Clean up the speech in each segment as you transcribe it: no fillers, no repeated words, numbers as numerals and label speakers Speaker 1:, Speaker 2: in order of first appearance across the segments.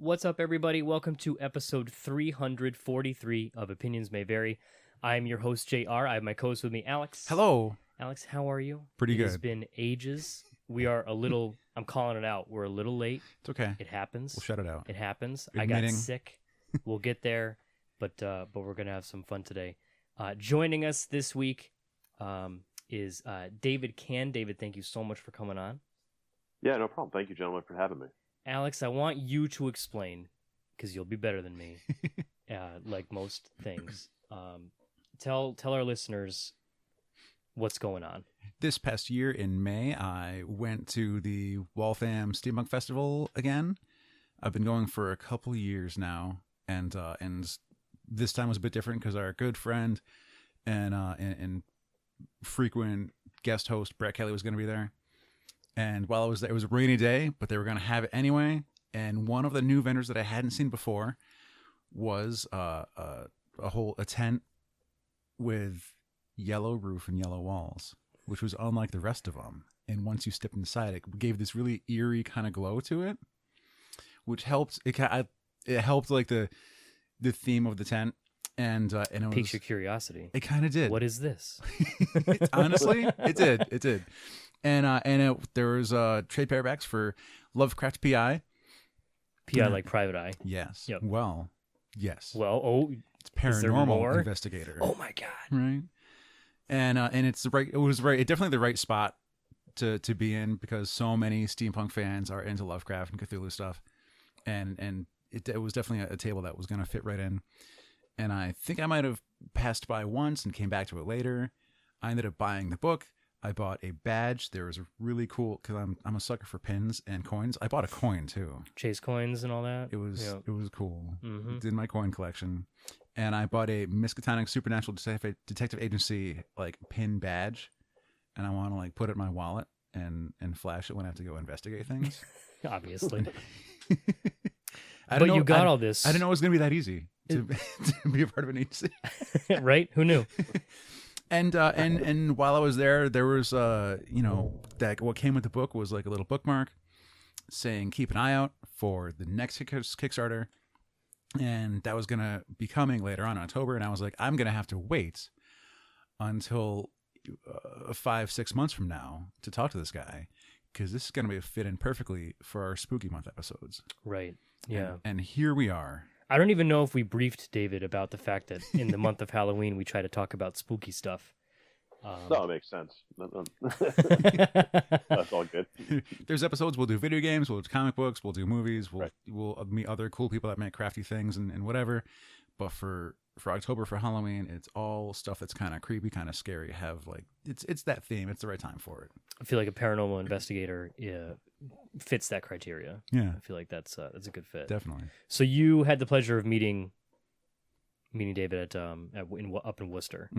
Speaker 1: What's up, everybody? Welcome to episode 343 of Opinions May Vary. I'm your host, JR. I have my co-host with me, Alex.
Speaker 2: Hello.
Speaker 1: Alex, how are you?
Speaker 2: Pretty good.
Speaker 1: It's been ages. We are a little, I'm calling it out. We're a little late.
Speaker 2: It's okay.
Speaker 1: It happens.
Speaker 2: We'll shut it out.
Speaker 1: It happens.
Speaker 2: You're
Speaker 1: I got
Speaker 2: admitting.
Speaker 1: sick. We'll get there, but we're going to have some fun today. Joining us this week is David Kann. David, thank you so much for coming on.
Speaker 3: Yeah, no problem. Thank you, gentlemen, for having me.
Speaker 1: Alex, I want you to explain, because you'll be better than me, like most things. Tell our listeners what's going on.
Speaker 2: This past year in May, I went to the Waltham Steampunk Festival again. I've been going for a couple years now, and this time was a bit different because our good friend and frequent guest host Brett Kelly was going to be there. And while I was there, it was a rainy day, but they were going to have it anyway. And one of the new vendors that I hadn't seen before was a tent with yellow roof and yellow walls, which was unlike the rest of them. And once you stepped inside, it gave this really eerie kind of glow to it, which helped. It helped like the theme of the tent, and it
Speaker 1: Piques your curiosity.
Speaker 2: It kind of did.
Speaker 1: What is this?
Speaker 2: Honestly, it did. It did. And there was trade paperbacks for Lovecraft PI.
Speaker 1: PI like private eye.
Speaker 2: Yes.
Speaker 1: Yep.
Speaker 2: Well, yes.
Speaker 1: Well,
Speaker 2: It's paranormal
Speaker 1: more?
Speaker 2: investigator.
Speaker 1: oh my God.
Speaker 2: Right. And it's the right. It was right. It definitely the right spot to be in because so many steampunk fans are into Lovecraft and Cthulhu stuff, and it was definitely a table that was going to fit right in. And I think I might have passed by once and came back to it later. I ended up buying the book. I bought a badge. There was a really cool, because I'm a sucker for pins and coins. I bought a coin too.
Speaker 1: Chase coins and all that.
Speaker 2: It was cool.
Speaker 1: Mm-hmm.
Speaker 2: Did my coin collection, and I bought a Miskatonic Supernatural Detective Agency like pin badge, and I want to like put it in my wallet and flash it when I have to go investigate things.
Speaker 1: Obviously.
Speaker 2: But
Speaker 1: you got all this.
Speaker 2: I didn't know it was gonna be that easy to be a part of an agency.
Speaker 1: Right? Who knew?
Speaker 2: And while I was there was that what came with the book was like a little bookmark saying keep an eye out for the next Kickstarter, and that was gonna be coming later on in October, and I was like, I'm gonna have to wait until 5-6 months from now to talk to this guy because this is gonna be fit in perfectly for our spooky month episodes.
Speaker 1: Right. Yeah.
Speaker 2: And here we are.
Speaker 1: I don't even know if we briefed David about the fact that in the month of Halloween we try to talk about spooky stuff.
Speaker 3: No, it makes sense. That's all good.
Speaker 2: There's episodes we'll do video games, we'll do comic books, we'll do movies, we'll meet other cool people that make crafty things and whatever. But for October, for Halloween, it's all stuff that's kind of creepy, kind of scary. Have like it's that theme. It's the right time for it.
Speaker 1: I feel like a paranormal investigator fits that criteria.
Speaker 2: Yeah,
Speaker 1: I feel like that's a good fit.
Speaker 2: definitely.
Speaker 1: So you had the pleasure of meeting David up in Worcester.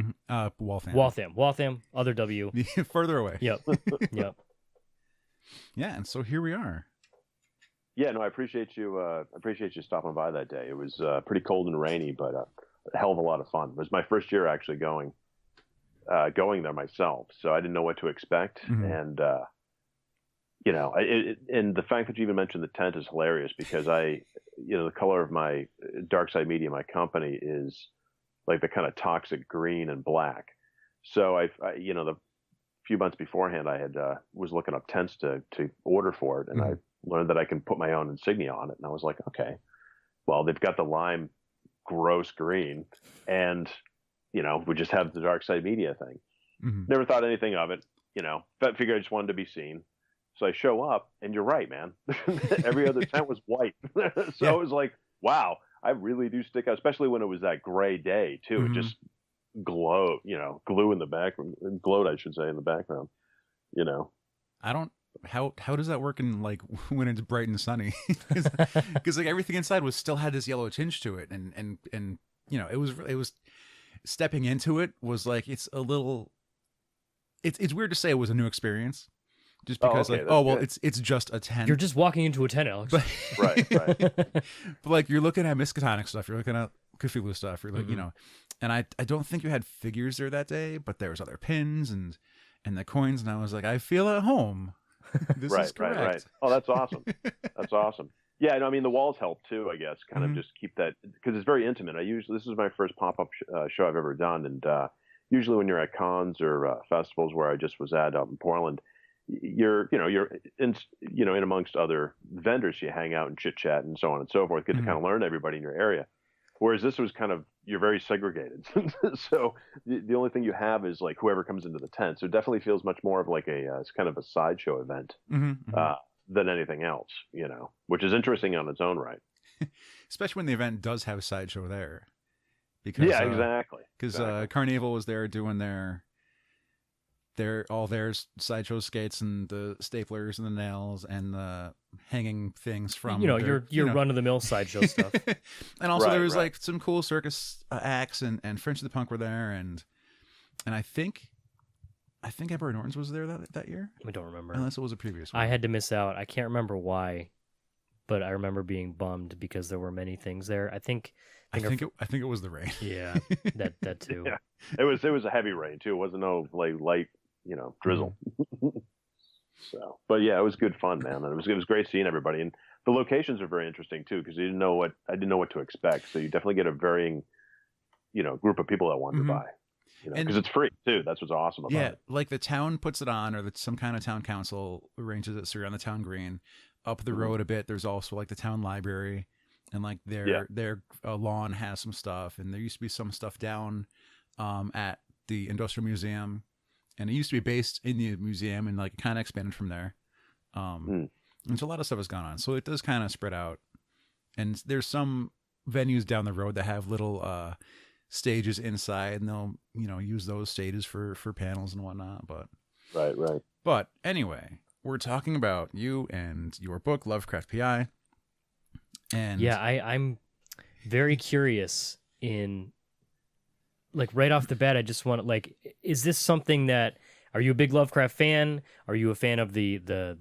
Speaker 2: Waltham.
Speaker 1: Waltham, other W.
Speaker 2: Further away.
Speaker 1: Yep. Yep.
Speaker 2: Yeah, and so here we are.
Speaker 3: Yeah, no, I appreciate you. Appreciate you stopping by that day. It was pretty cold and rainy, but a hell of a lot of fun. It was my first year actually going there myself, so I didn't know what to expect.
Speaker 2: Mm-hmm.
Speaker 3: And and the fact that you even mentioned the tent is hilarious because the color of my Dark Side Media, my company, is like the kind of toxic green and black. So the few months beforehand, I had was looking up tents to order for it, and I learned that I can put my own insignia on it, and I was like, okay, well, they've got the lime gross green, and we just have the Dark Side Media thing.
Speaker 2: Mm-hmm.
Speaker 3: Never thought anything of it, but figured I just wanted to be seen. So I show up, and you're right, man. Every other tent was white. So it was like, wow, I really do stick out, especially when it was that gray day, too.
Speaker 2: Mm-hmm.
Speaker 3: It just glowed, glue in the background, glowed, I should say, in the background,
Speaker 2: I don't. How does that work in like when it's bright and sunny? Because like everything inside still had this yellow tinge to it, and it was stepping into it was like it's a little. It's weird to say it was a new experience. Just because, it's just a tent.
Speaker 1: You're just walking into a tent, Alex.
Speaker 2: But,
Speaker 3: right.
Speaker 2: But like you're looking at Miskatonic stuff, you're looking at Cthulhu stuff, you're like, and I don't think you had figures there that day, but there was other pins and the coins, and I was like, I feel at home. This is correct.
Speaker 3: Right. Oh, that's awesome. That's awesome. Yeah, no, I mean the walls help too, I guess. Kind of
Speaker 2: Hmm.
Speaker 3: just keep that because it's very intimate. I usually this is my first pop-up show I've ever done, and usually when you're at cons or festivals where I just was at out in Portland, you're in in amongst other vendors, you hang out and chit chat and so on and so forth, get to
Speaker 2: Hmm.
Speaker 3: kind of learn everybody in your area. Whereas this was kind of you're very segregated, so the only thing you have is like whoever comes into the tent. So it definitely feels much more of like a it's kind of a sideshow event.
Speaker 2: Hmm. Hmm.
Speaker 3: Uh, than anything else, which is interesting on its own right.
Speaker 2: Especially when the event does have sideshow there, because
Speaker 3: Yeah, exactly. Exactly.
Speaker 2: Carnival was there doing their sideshow skates and the staplers and the nails and the hanging things from
Speaker 1: Your run of the mill sideshow stuff.
Speaker 2: And also there
Speaker 3: Right,
Speaker 2: was
Speaker 3: right.
Speaker 2: like some cool circus acts, and French the Punk were there, and I think Emperor Norton's was there that year,
Speaker 1: I don't remember.
Speaker 2: unless it was a previous one.
Speaker 1: I had to miss out. I can't remember why, but I remember being bummed because there were many things there. I think
Speaker 2: I think it was the rain.
Speaker 1: yeah, that too.
Speaker 3: Yeah, it was a heavy rain too. It wasn't no like light, drizzle. So, but yeah, it was good fun, man. And it was great seeing everybody, and the locations are very interesting too because I didn't know what to expect. So you definitely get a varying, group of people that wander
Speaker 2: Mhm.
Speaker 3: by,
Speaker 2: And
Speaker 3: because it's free too. That's what's awesome about
Speaker 2: yeah,
Speaker 3: it.
Speaker 2: like the town puts it on, or some kind of town council arranges it so you're on the town green. Up the
Speaker 3: Mhm.
Speaker 2: road a bit, there's also like the town library, and like
Speaker 3: Yeah.
Speaker 2: their lawn has some stuff, and there used to be some stuff down at the Industrial Museum, and it used to be based in the museum, and like kind of expanded from there.
Speaker 3: Mm.
Speaker 2: And so a lot of stuff has gone on, so it does kind of spread out. And there's some venues down the road that have little stages inside, and they'll use those stages for panels and whatnot.
Speaker 3: Right.
Speaker 2: But anyway, we're talking about you and your book, Lovecraft PI. And
Speaker 1: Yeah, I'm very curious in like right off the bat. I just want like, is this something that are you a big Lovecraft fan? Are you a fan of the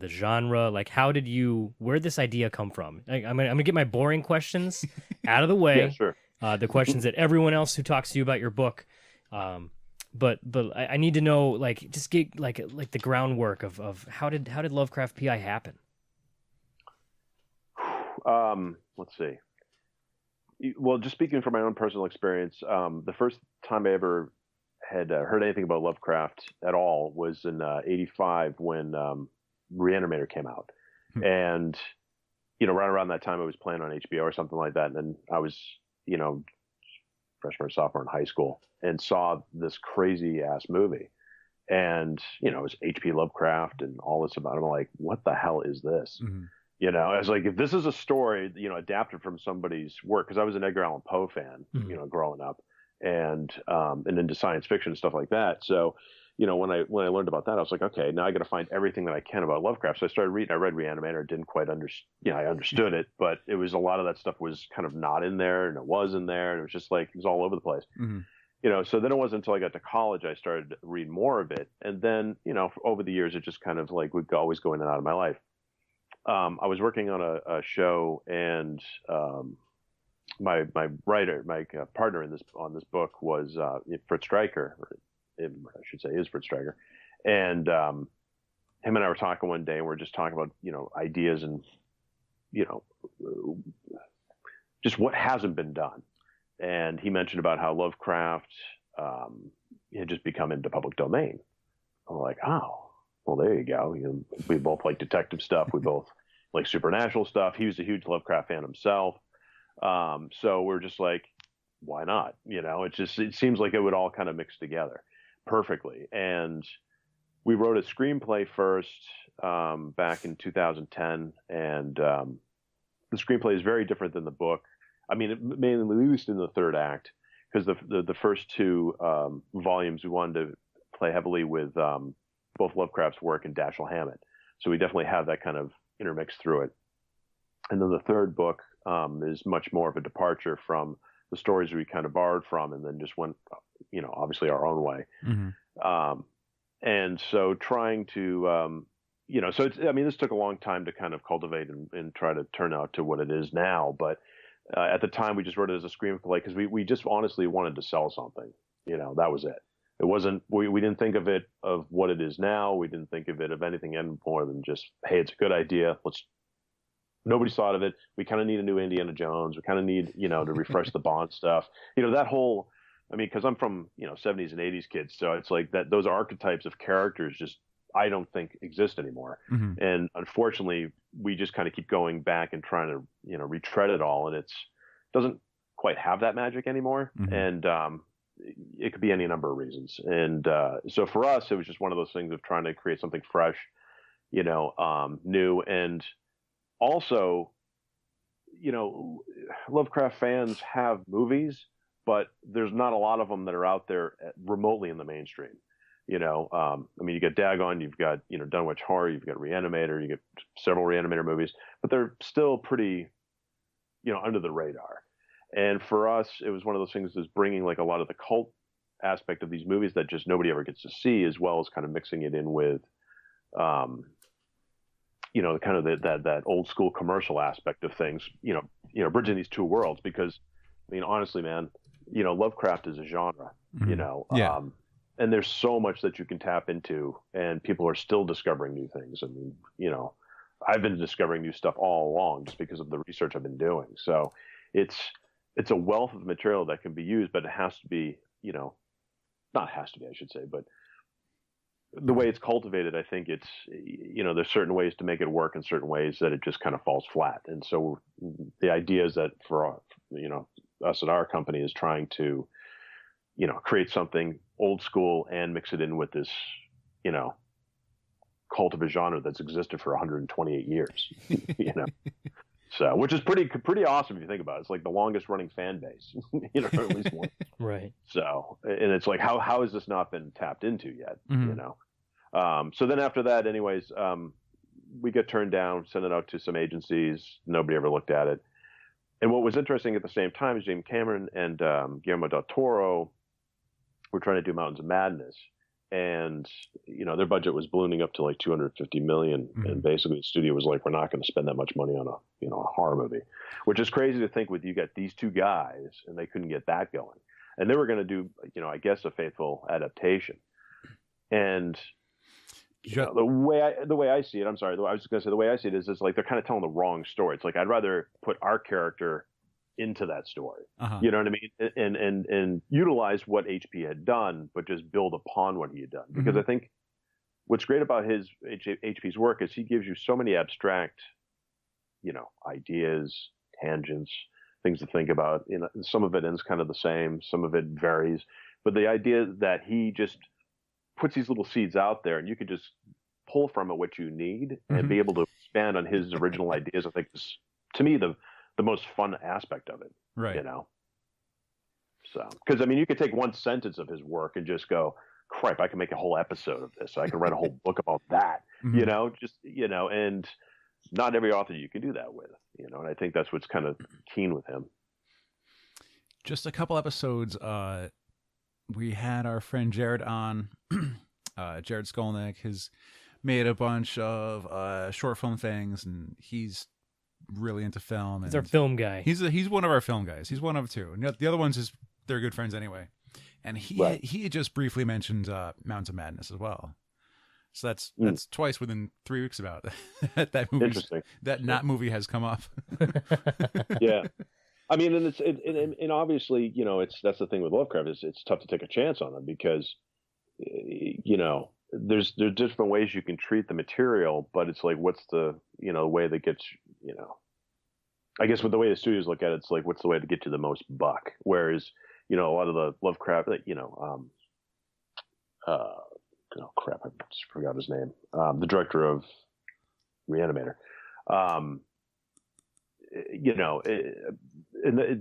Speaker 1: genre? Like, where did this idea come from? I'm gonna get my boring questions out of the way.
Speaker 3: Yeah, sure.
Speaker 1: The questions that everyone else who talks to you about your book. But I need to know like just get like the groundwork of how did Lovecraft PI happen?
Speaker 3: Let's see. Well, just speaking from my own personal experience, the first time I ever had heard anything about Lovecraft at all was in '85 when Reanimator came out, and right around that time I was playing on HBO or something like that, and then I was freshman or sophomore in high school and saw this crazy ass movie, and it was H.P. Lovecraft and all this about him. I'm like, what the hell is this?
Speaker 2: Mhm.
Speaker 3: I was like, if this is a story, adapted from somebody's work, because I was an Edgar Allan Poe fan, growing up, and into science fiction and stuff like that. So, when I learned about that, I was like, okay, now I got to find everything that I can about Lovecraft. So I started reading. I read Reanimator, didn't quite understand. I understood it, but it was a lot of that stuff was kind of not in there, and it was in there, and it was just like it was all over the place.
Speaker 2: Mhm.
Speaker 3: So then it wasn't until I got to college I started to read more of it, and then over the years it just kind of like would always go in and out of my life. I was working on a show, and my writer, my partner on this book was Fritz Stryker, or I should say is Fritz Stryker, and him and I were talking one day, and we are just talking about ideas and just what hasn't been done, and he mentioned about how Lovecraft had just become into public domain. I'm like, oh. Well, there you go. We both like detective stuff. We both like supernatural stuff. He was a huge Lovecraft fan himself. So we're just like, why not? It seems like it would all kind of mix together perfectly. And we wrote a screenplay first back in 2010. And the screenplay is very different than the book. I mean, mainly at least in the third act, because the first two volumes we wanted to play heavily with both Lovecraft's work and Dashiell Hammett. So we definitely have that kind of intermix through it. And then the third book is much more of a departure from the stories we kind of borrowed from, and then just went, obviously our own way.
Speaker 2: Mm-hmm.
Speaker 3: And so trying to, so this took a long time to kind of cultivate and try to turn out to what it is now. But at the time we just wrote it as a screenplay because we just honestly wanted to sell something. That was it. It wasn't, we didn't think of it of what it is now. We didn't think of it of anything more than just, hey, it's a good idea. Let's Nobody's thought of it. We kind of need a new Indiana Jones. We kind of need, you know, to refresh the Bond stuff. You know, that whole, I mean, because I'm from, you know, 70s and 80s kids, so it's like that those archetypes of characters just I don't think exist anymore.
Speaker 2: Mm-hmm.
Speaker 3: And unfortunately, we just kind of keep going back and trying to, you know, retread it all, and it's doesn't quite have that magic anymore.
Speaker 2: Mm-hmm.
Speaker 3: And it could be any number of reasons. And so for us, it was just one of those things of trying to create something fresh, you know, new, and also, you know, Lovecraft fans have movies, but there's not a lot of them that are out there remotely in the mainstream. You know, I mean, you get Dagon, you've got, you know, Dunwich Horror, you've got Reanimator, you get several Reanimator movies, but they're still pretty, you know, under the radar. And for us, it was one of those things that's bringing like a lot of the cult aspect of these movies that just nobody ever gets to see, as well as kind of mixing it in with, you know, kind of that old school commercial aspect of things, you know, bridging these two worlds. Because, I mean, honestly, man, you know, Lovecraft is a genre,
Speaker 2: Mm-hmm.
Speaker 3: you know,
Speaker 2: Yeah.
Speaker 3: and there's so much that you can tap into, and people are still discovering new things. I mean, you know, I've been discovering new stuff all along just because of the research I've been doing. So it's a wealth of material that can be used, but it has to be, you know, not has to be, I should say, but the way it's cultivated, I think it's, you know, there's certain ways to make it work and certain ways that it just kind of falls flat. And so the idea is that for, you know, us at our company is trying to, you know, create something old school and mix it in with this, you know, cult of a genre that's existed for 128 years, you know. So, which is pretty awesome if you think about it. It's like the longest running fan base, you know, or at least one.
Speaker 1: Right. So,
Speaker 3: and it's like, how has this not been tapped into yet?
Speaker 2: Mm-hmm.
Speaker 3: You know? So then after that, anyways, we get turned down, sent it out to some agencies. Nobody ever looked at it. And what was interesting at the same time is James Cameron and Guillermo del Toro were trying to do Mountains of Madness. And, you know, their budget was ballooning up to like 250 million.
Speaker 2: Mm-hmm.
Speaker 3: And basically the studio was like, we're not going to spend that much money on a horror movie, which is crazy to think with you got these two guys and they couldn't get that going. And they were going to do, you know, I guess a faithful adaptation. And you know, the way I see it, I'm sorry, I was just going to say the way I see it is like they're kind of telling the wrong story. It's like I'd rather put our character into that story.
Speaker 2: Uh-huh.
Speaker 3: You know what I mean? And utilize what HP had done, but just build upon what he had done. Because
Speaker 2: Mm-hmm.
Speaker 3: I think what's great about HP's work is he gives you so many abstract, you know, ideas, tangents, things to think about. You know, some of it ends kind of the same, some of it varies, but the idea that he just puts these little seeds out there and you can just pull from it what you need and
Speaker 2: Mm-hmm.
Speaker 3: be able to expand on his original ideas, I think is, to me, the most fun aspect of it.
Speaker 2: Right.
Speaker 3: You know? So, because I mean, you could take one sentence of his work and just go, crap, I can make a whole episode of this. I can write a whole book about that,
Speaker 2: Mm-hmm.
Speaker 3: you know, just, you know, and not every author you can do that with, you know, and I think that's what's kind of keen with him.
Speaker 2: Just a couple episodes, we had our friend Jared on. Jared Skolnick has made a bunch of short film things, and he's really into film. And
Speaker 1: he's our film guy.
Speaker 2: He's one of our film guys. He's one of two. And the other ones they're good friends anyway. And he had just briefly mentioned Mountains of Madness as well. So that's twice within 3 weeks about that movie.
Speaker 3: Interesting.
Speaker 2: That movie has come up.
Speaker 3: Yeah. I mean, and and obviously, you know, that's the thing with Lovecraft is it's tough to take a chance on him because, you know, there's different ways you can treat the material, but it's like, what's the, you know, way that gets, you know, I guess with the way the studios look at it, it's like, what's the way to get you the most buck? Whereas, you know, a lot of the Lovecraft, you know, oh crap, I just forgot his name. The director of Reanimator. You know,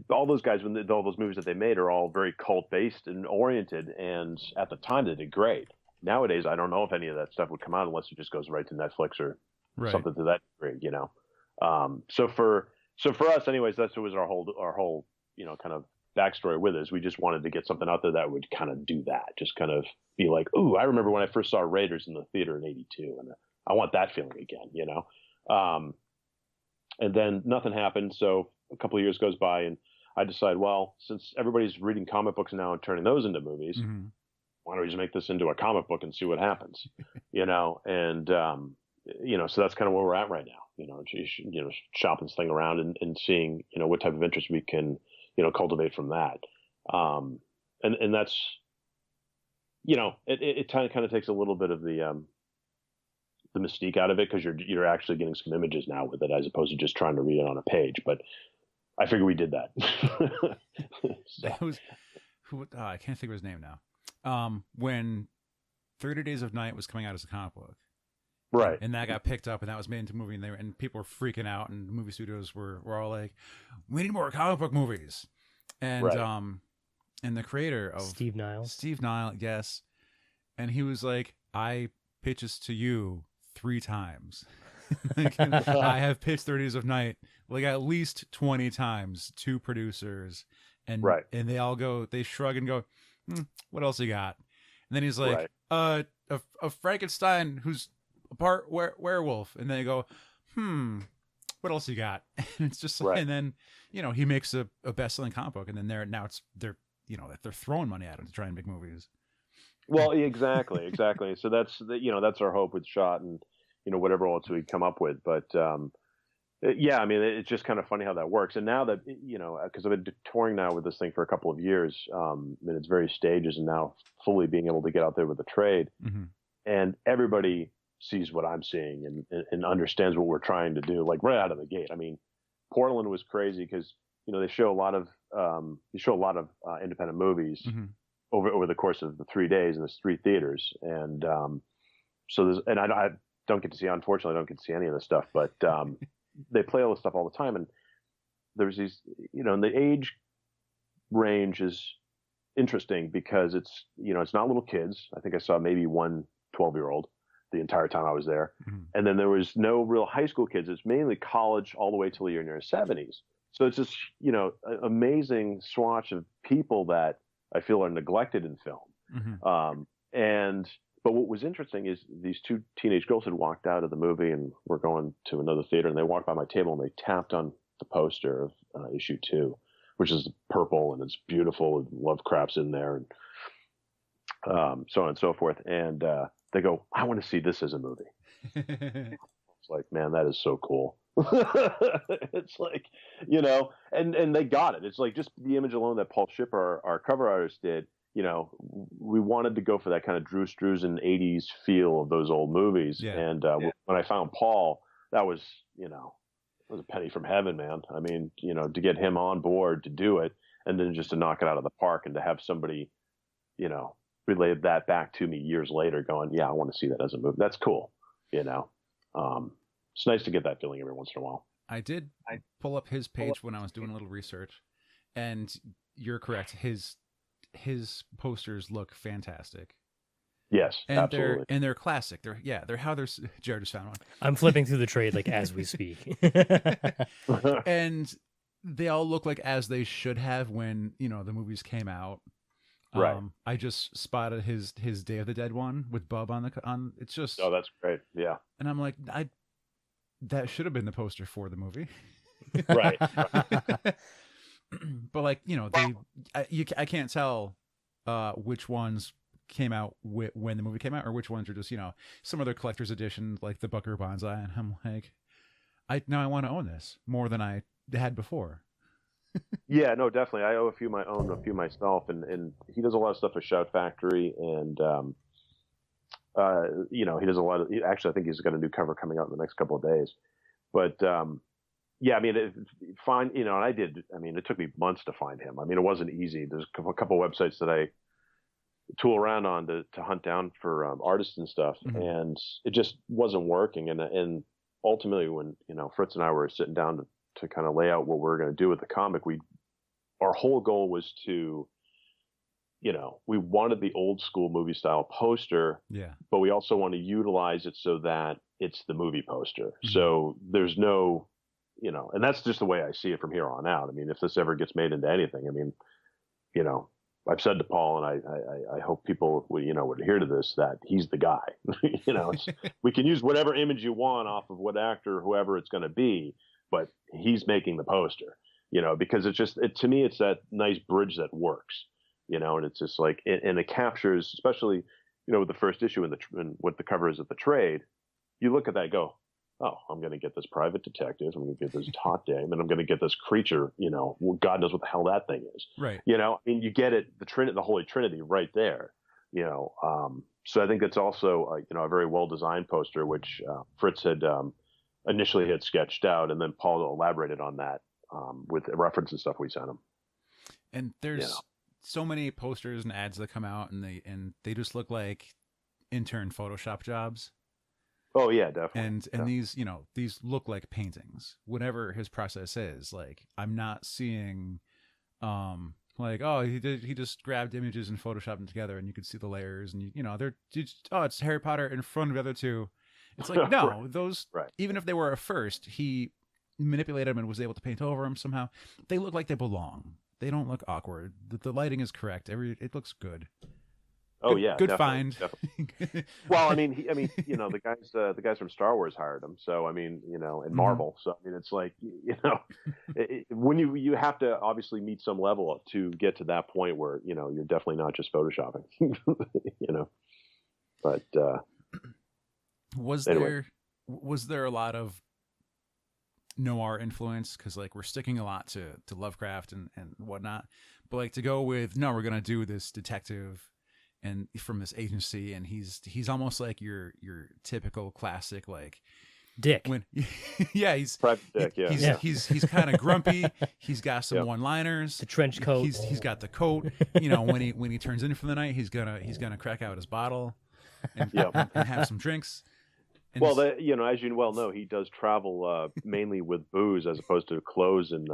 Speaker 3: all those guys, all those movies that they made are all very cult based and oriented. And at the time, they did great. Nowadays, I don't know if any of that stuff would come out unless it just goes right to Netflix or something to that degree. You know, so for us, anyways, that was our whole you know kind of backstory with it. Is we just wanted to get something out there that would kind of do that, just kind of be like, ooh, I remember when I first saw Raiders in the theater in '82, and I want that feeling again. You know. And then nothing happened. So a couple of years goes by and I decide, well, since everybody's reading comic books now and turning those into movies, why don't we just make this into a comic book and see what happens, you know? And so that's kind of where we're at right now. Shopping this thing around and seeing, what type of interest we can, cultivate from that. And that's, it kind of takes a little bit of the mystique out of it, because you're actually getting some images now with it, as opposed to just trying to read it on a page. But I figure we did that.
Speaker 2: That was I can't think of his name now. When 30 Days of Night was coming out as a comic book,
Speaker 3: right?
Speaker 2: And that got picked up, and that was made into a movie, and people were freaking out, and movie studios were all like, "We need more comic book movies." And
Speaker 3: right.
Speaker 2: And the creator of
Speaker 1: Steve Niles,
Speaker 2: yes, and he was like, "I pitched this to you 3 times." Like, I have pitched 30 Days of Night like at least 20 times to producers, and
Speaker 3: right.
Speaker 2: and they shrug and go, "What else you got?" And then he's like,
Speaker 3: right.
Speaker 2: A Frankenstein who's a part werewolf," and they go, "What else you got?" And it's just like,
Speaker 3: right.
Speaker 2: and then he makes a best-selling comic book, and then they're throwing money at him to try and make movies.
Speaker 3: Well, exactly. So that's our hope with Shot, and whatever else we come up with. But yeah, I mean, it's just kind of funny how that works. And now that because I've been touring now with this thing for a couple of years, in its various stages, and now fully being able to get out there with the trade, and everybody sees what I'm seeing and understands what we're trying to do, like right out of the gate. I mean, Portland was crazy because they show a lot of independent movies over the course of the 3 days in the 3 theaters, and so I don't get to see, unfortunately, I don't get to see any of this stuff, but they play all this stuff all the time, and there's these, and the age range is interesting because it's not little kids. I think I saw maybe one 12-year-old the entire time I was there, and then there was no real high school kids. It's mainly college all the way till you're in your 70s. So it's just an amazing swatch of people that I feel are neglected in film. But what was interesting is these 2 teenage girls had walked out of the movie and were going to another theater, and they walked by my table and they tapped on the poster of issue 2, which is purple and it's beautiful, and Lovecraft's in there, and so on and so forth. And they go, "I want to see this as a movie." It's like, man, that is so cool. It's like, and they got it. It's like just the image alone that Paul Shipper, our cover artist, did. We wanted to go for that kind of Drew Struzan 80s feel of those old movies. Yeah. And when I found Paul, that was, it was a penny from heaven, man. I mean, to get him on board to do it, and then just to knock it out of the park, and to have somebody, relay that back to me years later going, yeah, I want to see that as a movie. That's cool. It's nice to get that feeling every once in a while.
Speaker 2: I pull up his page when I was doing a little research, and you're correct. His posters look fantastic.
Speaker 3: Yes,
Speaker 2: and
Speaker 3: absolutely.
Speaker 2: they're classic. They're how they're. Jared just found one.
Speaker 1: I'm flipping through the trade like as we speak.
Speaker 2: And they all look like as they should have when the movies came out.
Speaker 3: Right.
Speaker 2: I just spotted his Day of the Dead one with Bub on. It's just.
Speaker 3: Oh, that's great. Yeah.
Speaker 2: And I'm like, that should have been the poster for the movie.
Speaker 3: Right.
Speaker 2: But like I can't tell which ones came out when the movie came out, or which ones are just some other collector's edition like the Bucker Banzai, and I'm like, I want to own this more than I had before.
Speaker 3: Yeah, no, definitely. I own a few myself, and he does a lot of stuff with Shout Factory, and he does a lot of. Actually, I think he's got a new cover coming out in the next couple of days. But yeah, I mean, and I did. I mean, it took me months to find him. I mean, it wasn't easy. There's a couple of websites that I tool around on to hunt down for artists and stuff, and it just wasn't working. And ultimately, when Fritz and I were sitting down to kind of lay out what we were going to do with the comic, our whole goal was to, we wanted the old school movie style poster, but we also want to utilize it so that it's the movie poster. So there's no, and that's just the way I see it from here on out. I mean, if this ever gets made into anything, I mean, I've said to Paul, and I hope people would adhere to this, that he's the guy. We can use whatever image you want off of what actor, whoever it's going to be, but he's making the poster, because it's just, to me, it's that nice bridge that works, and it's just like, and it captures, especially, with the first issue and what the cover is at the trade, you look at that and go, oh, I'm going to get this private detective, I'm going to get this top dame, and I'm going to get this creature, God knows what the hell that thing is.
Speaker 2: Right.
Speaker 3: I mean, you get it, the Holy Trinity right there, so I think that's also, a very well designed poster, which Fritz had initially had sketched out, and then Paul elaborated on that with the reference and stuff we sent him.
Speaker 2: And there's so many posters and ads that come out, and they just look like intern Photoshop jobs.
Speaker 3: Oh yeah, definitely.
Speaker 2: And these look like paintings. Whatever his process is, like I'm not seeing, like, oh, he just grabbed images and photoshopped them together, and you could see the layers, and it's Harry Potter in front of the other two. It's like no,
Speaker 3: right.
Speaker 2: those
Speaker 3: right.
Speaker 2: Even if they were a first, he manipulated them and was able to paint over them somehow. They look like they belong. They don't look awkward. The lighting is correct. It looks good.
Speaker 3: Oh yeah,
Speaker 2: good
Speaker 3: definitely,
Speaker 2: find.
Speaker 3: Definitely. Well, I mean, the guys from Star Wars hired him, so I mean, and Marvel. So I mean, it's like, when you have to obviously meet some level to get to that point where you're definitely not just photoshopping, But
Speaker 2: was
Speaker 3: anyway.
Speaker 2: there a lot of noir influence? Because like we're sticking a lot to Lovecraft and whatnot, but like to go with we're gonna do this detective and from this agency, and he's almost like your typical classic like
Speaker 1: Dick.
Speaker 2: He's
Speaker 3: Private Dick. Yeah,
Speaker 2: he's kind of grumpy. He's got some one-liners.
Speaker 1: The trench coat.
Speaker 2: He's got the coat. When he turns in for the night, he's gonna crack out his bottle and have some drinks. And
Speaker 3: well, as you well know, he does travel mainly with booze as opposed to clothes and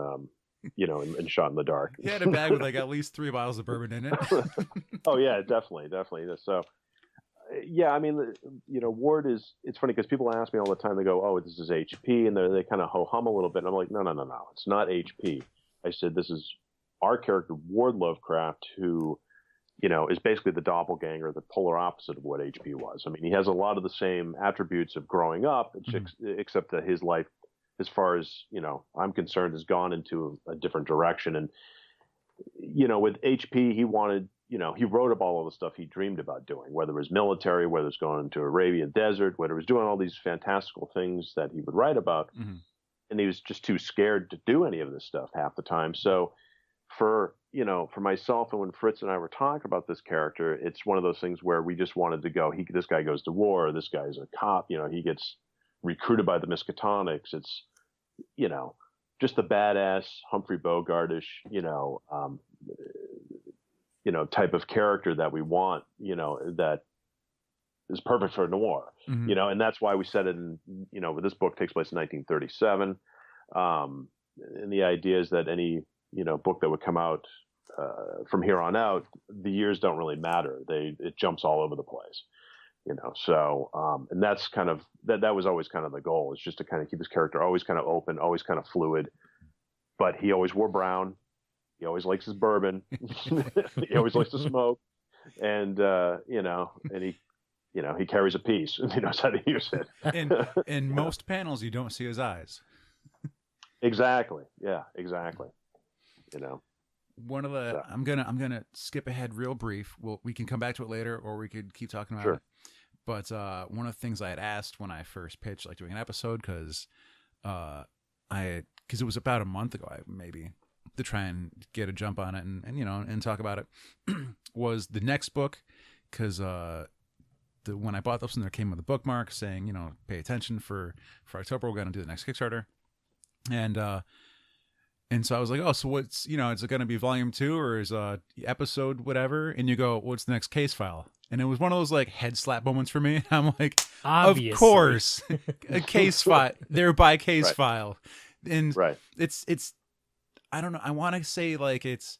Speaker 3: and shot in the dark.
Speaker 2: He had a bag with like at least 3 bottles of bourbon in it.
Speaker 3: Oh yeah, definitely. So, yeah, I mean, Ward is. It's funny because people ask me all the time. They go, "Oh, this is HP," and they kind of ho hum a little bit. And I'm like, no, it's not HP. I said this is our character Ward Lovecraft, who, is basically the doppelganger, the polar opposite of what HP was. I mean, he has a lot of the same attributes of growing up, except that his life, as far as I'm concerned, has gone into a different direction. And with HP, he wanted, he wrote up all of the stuff he dreamed about doing, whether it was military, whether it's going into Arabian desert, whether it was doing all these fantastical things that he would write about.
Speaker 2: Mm-hmm.
Speaker 3: And he was just too scared to do any of this stuff half the time. So for myself, and when Fritz and I were talking about this character, it's one of those things where we just wanted to go, this guy goes to war, this guy's a cop, he gets recruited by the Miskatonics. It's, just the badass Humphrey Bogartish, type of character that we want, that is perfect for noir,
Speaker 2: mm-hmm.
Speaker 3: And that's why we said it in, this book takes place in 1937. And the idea is that any, book that would come out from here on out, the years don't really matter. It jumps all over the place. So and that's kind of that was always kind of the goal, is just to kind of keep his character always kind of open, always kind of fluid. But he always wore brown. He always likes his bourbon. He always likes to smoke, and and he carries a piece and he knows how to use it.
Speaker 2: In most panels, you don't see his eyes.
Speaker 3: Exactly. Yeah. Exactly.
Speaker 2: One of the I'm gonna skip ahead real brief. We can come back to it later, or we could keep talking about it. But one of the things I had asked when I first pitched, like doing an episode, because it was about a month ago, maybe, to try and get a jump on it and talk about it, was the next book, because when I bought this one, there came with a bookmark saying pay attention for October, we're gonna do the next Kickstarter, and so I was like, oh, so what's, is it going to be volume 2 or is episode whatever? And you go, what's the next case file? And it was one of those like head slap moments for me. I'm like,
Speaker 1: obviously.
Speaker 2: Of course, a case file, they're by case file. And it's, I don't know. I want to say like it's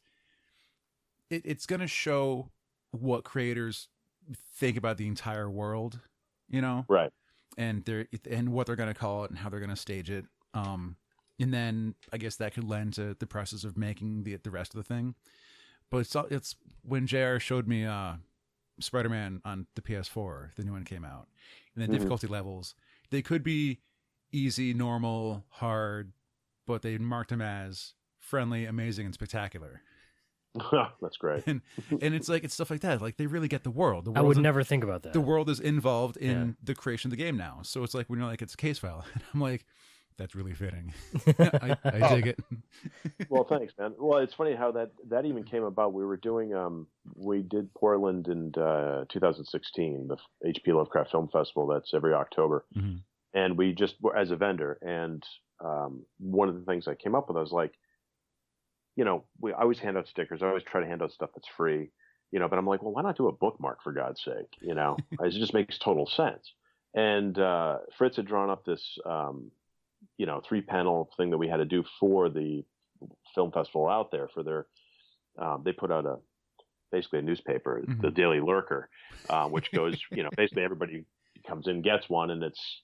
Speaker 2: going to show what creators think about the entire world,
Speaker 3: Right.
Speaker 2: And what they're going to call it and how they're going to stage it. And then I guess that could lend to the process of making the rest of the thing. But it's when JR showed me Spider-Man on the PS4, the new one came out, and the difficulty levels, they could be easy, normal, hard, but they marked them as friendly, amazing, and spectacular.
Speaker 3: That's great.
Speaker 2: and it's like it's stuff like that. Like they really get the world.
Speaker 1: I would never think about that.
Speaker 2: The world is involved in the creation of the game now. So it's like when you're like it's a case file, and I'm like, that's really fitting. I dig it.
Speaker 3: Well, thanks, man. Well, it's funny how that even came about. We were doing we did Portland in 2016, the H.P. Lovecraft Film Festival. That's every October, and we just were as a vendor. And one of the things I came up with, I was like, I always hand out stickers. I always try to hand out stuff that's free, but I'm like, well, why not do a bookmark for God's sake? It just makes total sense. And Fritz had drawn up this, 3-panel thing that we had to do for the film festival out there for their, they put out basically a newspaper, the Daily Lurker, which goes, basically everybody comes in, gets one, and it's,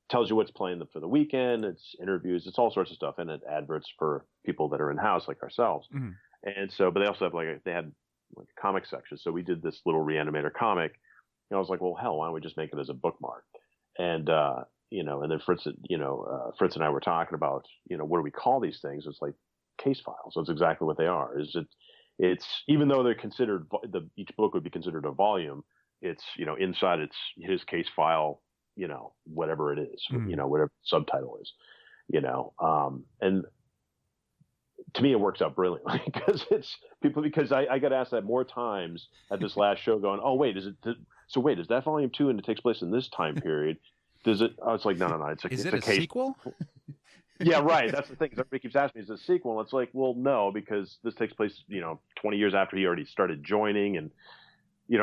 Speaker 3: tells you what's playing for the weekend. It's interviews. It's all sorts of stuff, and it adverts for people that are in house like ourselves. And so, but they also have they had like a comic section. So we did this little Reanimator comic. And I was like, well, hell, why don't we just make it as a bookmark? And and then Fritz and I were talking about, what do we call these things? It's like case files. That's exactly what they are. It's even though they're considered each book would be considered a volume. It's inside it's his case file. Whatever it is, whatever the subtitle is, and to me, it works out brilliantly because I got asked that more times at this last show going, oh, wait, is that volume 2 and it takes place in this time period? Does it? I was like, no. It's
Speaker 2: a sequel?
Speaker 3: Yeah, right. That's the thing. Everybody keeps asking me, is it a sequel? And it's like, well, no, because this takes place, 20 years after he already started joining. And,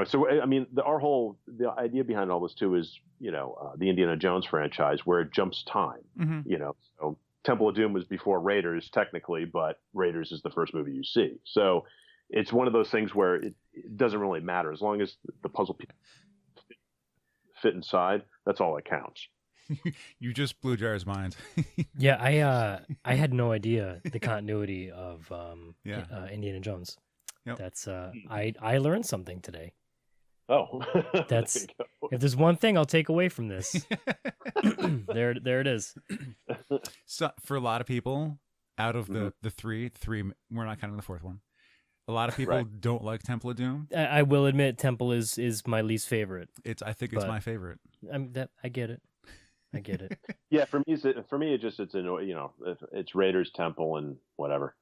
Speaker 3: so, I mean, the idea behind all this too is, the Indiana Jones franchise where it jumps time, so Temple of Doom was before Raiders technically, but Raiders is the first movie you see. So it's one of those things where it doesn't really matter as long as the puzzle pieces fit inside. That's all that counts.
Speaker 2: You just blew Jar's mind.
Speaker 1: Yeah, I had no idea the continuity of Indiana Jones.
Speaker 2: Yep.
Speaker 1: That's I learned something today.
Speaker 3: Oh,
Speaker 1: that's if there's one thing I'll take away from this, there it is.
Speaker 2: So for a lot of people, out of the three, we're not counting the fourth one. A lot of people don't like Temple of Doom.
Speaker 1: I will admit, Temple is my least favorite.
Speaker 2: I think it's my favorite.
Speaker 1: I get it. I get it.
Speaker 3: Yeah, for me, it's Raiders, Temple, and whatever.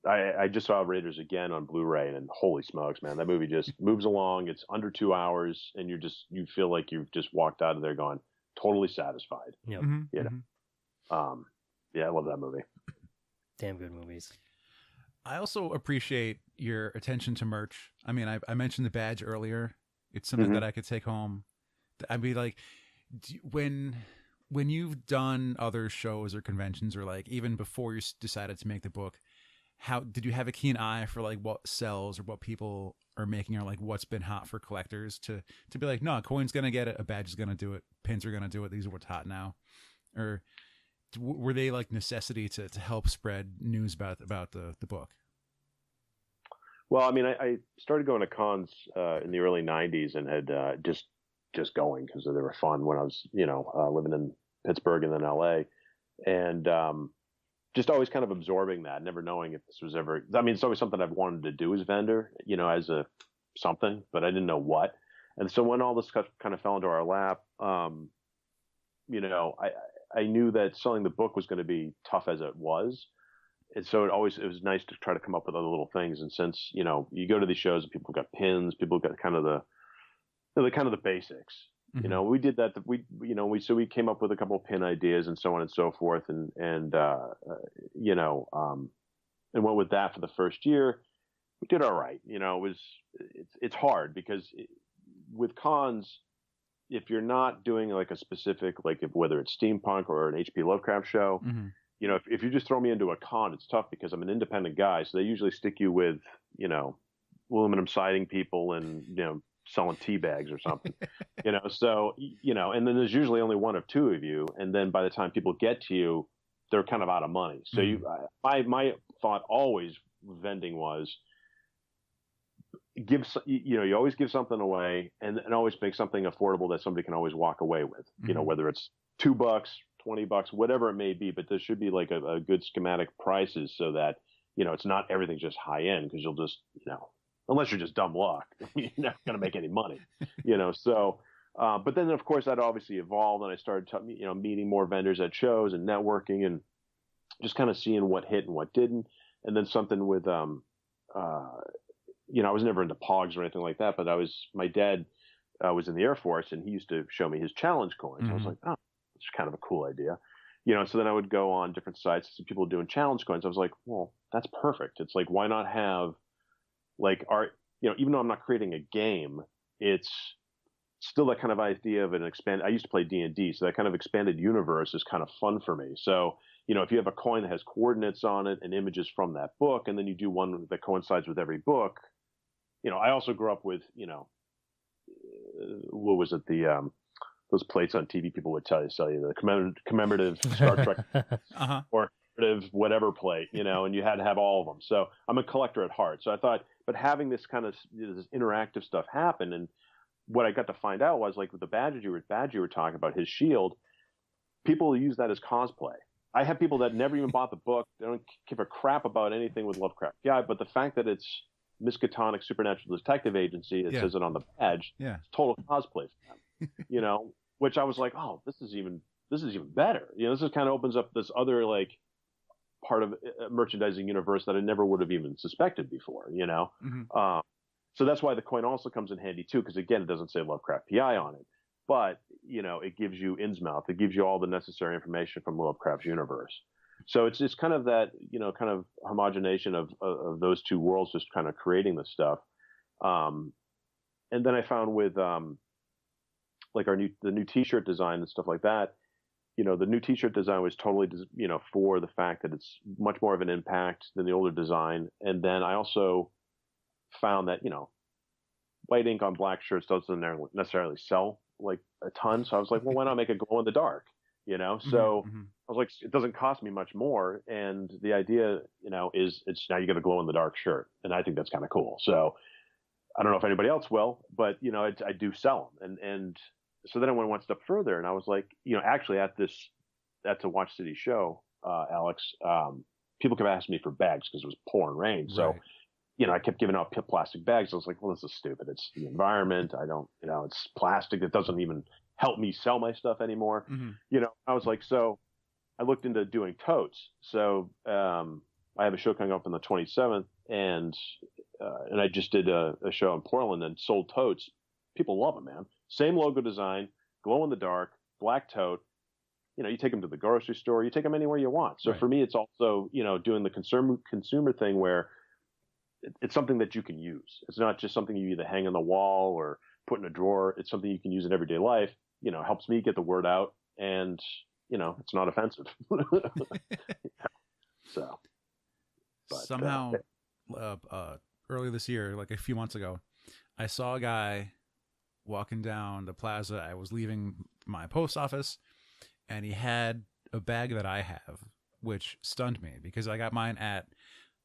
Speaker 3: I just saw Raiders again on Blu-ray, and holy smokes, man, that movie just moves along. It's under 2 hours, and you feel like you've just walked out of there going totally satisfied.
Speaker 1: Yep.
Speaker 3: Yeah, I love that movie.
Speaker 1: Damn good movies.
Speaker 2: I also appreciate your attention to merch. I mean, I mentioned the badge earlier. It's something that I could take home. I'd be like, when you've done other shows or conventions, or like even before you decided to make the book, how did you have a keen eye for like what sells or what people are making, or like what's been hot for collectors to be like, no, a coin's gonna get it, a badge is gonna do it, pins are gonna do it, these are what's hot now? Or were they like necessity to help spread news about the book?
Speaker 3: Well, I mean, I started going to cons in the early 90s and had just going because they were fun when I was, living in Pittsburgh and then LA. And just always kind of absorbing that, never knowing if this was ever, I mean, it's always something I've wanted to do as a vendor, as a something, but I didn't know what. And so when all this stuff kind of fell into our lap, I knew that selling the book was going to be tough as it was. And so it was nice to try to come up with other little things. And since, you go to these shows and people got pins, people got kind of the basics, we did that. We came up with a couple of pin ideas and so on and so forth. And went with that for the first year. We did all right. It's hard because with cons, if you're not doing like a specific, like whether it's steampunk or an HP Lovecraft show, if you just throw me into a con, it's tough because I'm an independent guy. So they usually stick you with, aluminum siding people and, selling tea bags or something, so, and then there's usually only one of two of you. And then by the time people get to you, they're kind of out of money. So my thought always vending was you always give something away and always make something affordable that somebody can always walk away with, whether it's $2, $20, whatever it may be, but there should be like a good schematic prices so that, it's not everything's just high end, because you'll just, unless you're just dumb luck, you're not going to make any money, So, but then of course that obviously evolved, and I started, meeting more vendors at shows and networking, and just kind of seeing what hit and what didn't. And then something with, I was never into pogs or anything like that, but my dad was in the Air Force, and he used to show me his challenge coins. I was like, oh, it's kind of a cool idea. So then I would go on different sites, see people doing challenge coins. I was like, well, that's perfect. It's like, why not have like art, even though I'm not creating a game, it's still that kind of idea of I used to play D&D, so that kind of expanded universe is kind of fun for me. So, if you have a coin that has coordinates on it and images from that book, and then you do one that coincides with every book, I also grew up with, what was it? Those plates on TV people would sell you the commemorative Star Trek or commemorative whatever plate, and you had to have all of them. So I'm a collector at heart. So I thought, but having this kind of this interactive stuff happen, and what I got to find out was, like with the badge you were talking about, his shield, people use that as cosplay. I have people that never even bought the book. They don't give a crap about anything with Lovecraft. Yeah, but the fact that it's Miskatonic Supernatural Detective Agency, it says it on the badge, it's total cosplay for them. Which I was like, oh, this is even better. This is kind of opens up this other like part of merchandising universe that I never would have even suspected before. So that's why the coin also comes in handy too, because again, it doesn't say Lovecraft PI on it, but it gives you Innsmouth, it gives you all the necessary information from Lovecraft's universe. So it's just kind of that, kind of homogenation of those two worlds, just kind of creating this stuff. And then I found with like the new T-shirt design and stuff like that. The new T-shirt design was totally, for the fact that it's much more of an impact than the older design. And then I also found that white ink on black shirts doesn't necessarily sell like a ton. So I was like, well, why not make it glow in the dark? So I was like, it doesn't cost me much more, and the idea, is it's now you got a glow in the dark shirt, and I think that's kind of cool. So I don't know if anybody else will, but I do sell them, and so then I went one step further, and I was like, actually at the Watch City show, Alex, people kept asking me for bags because it was pouring rain, so. Right. I kept giving out plastic bags. I was like, well, this is stupid. It's the environment. I don't, it's plastic. It doesn't even help me sell my stuff anymore. I was like, so I looked into doing totes. So I have a show coming up on the 27th, and I just did a show in Portland and sold totes. People love them, man. Same logo design, glow in the dark, black tote. You take them to the grocery store. You take them anywhere you want. So for me, it's also, doing the consumer thing where it's something that you can use. It's not just something you either hang on the wall or put in a drawer. It's something you can use in everyday life. Helps me get the word out, and it's not offensive. So, but,
Speaker 2: somehow, early this year, like a few months ago, I saw a guy walking down the plaza. I was leaving my post office, and he had a bag that I have, which stunned me because I got mine at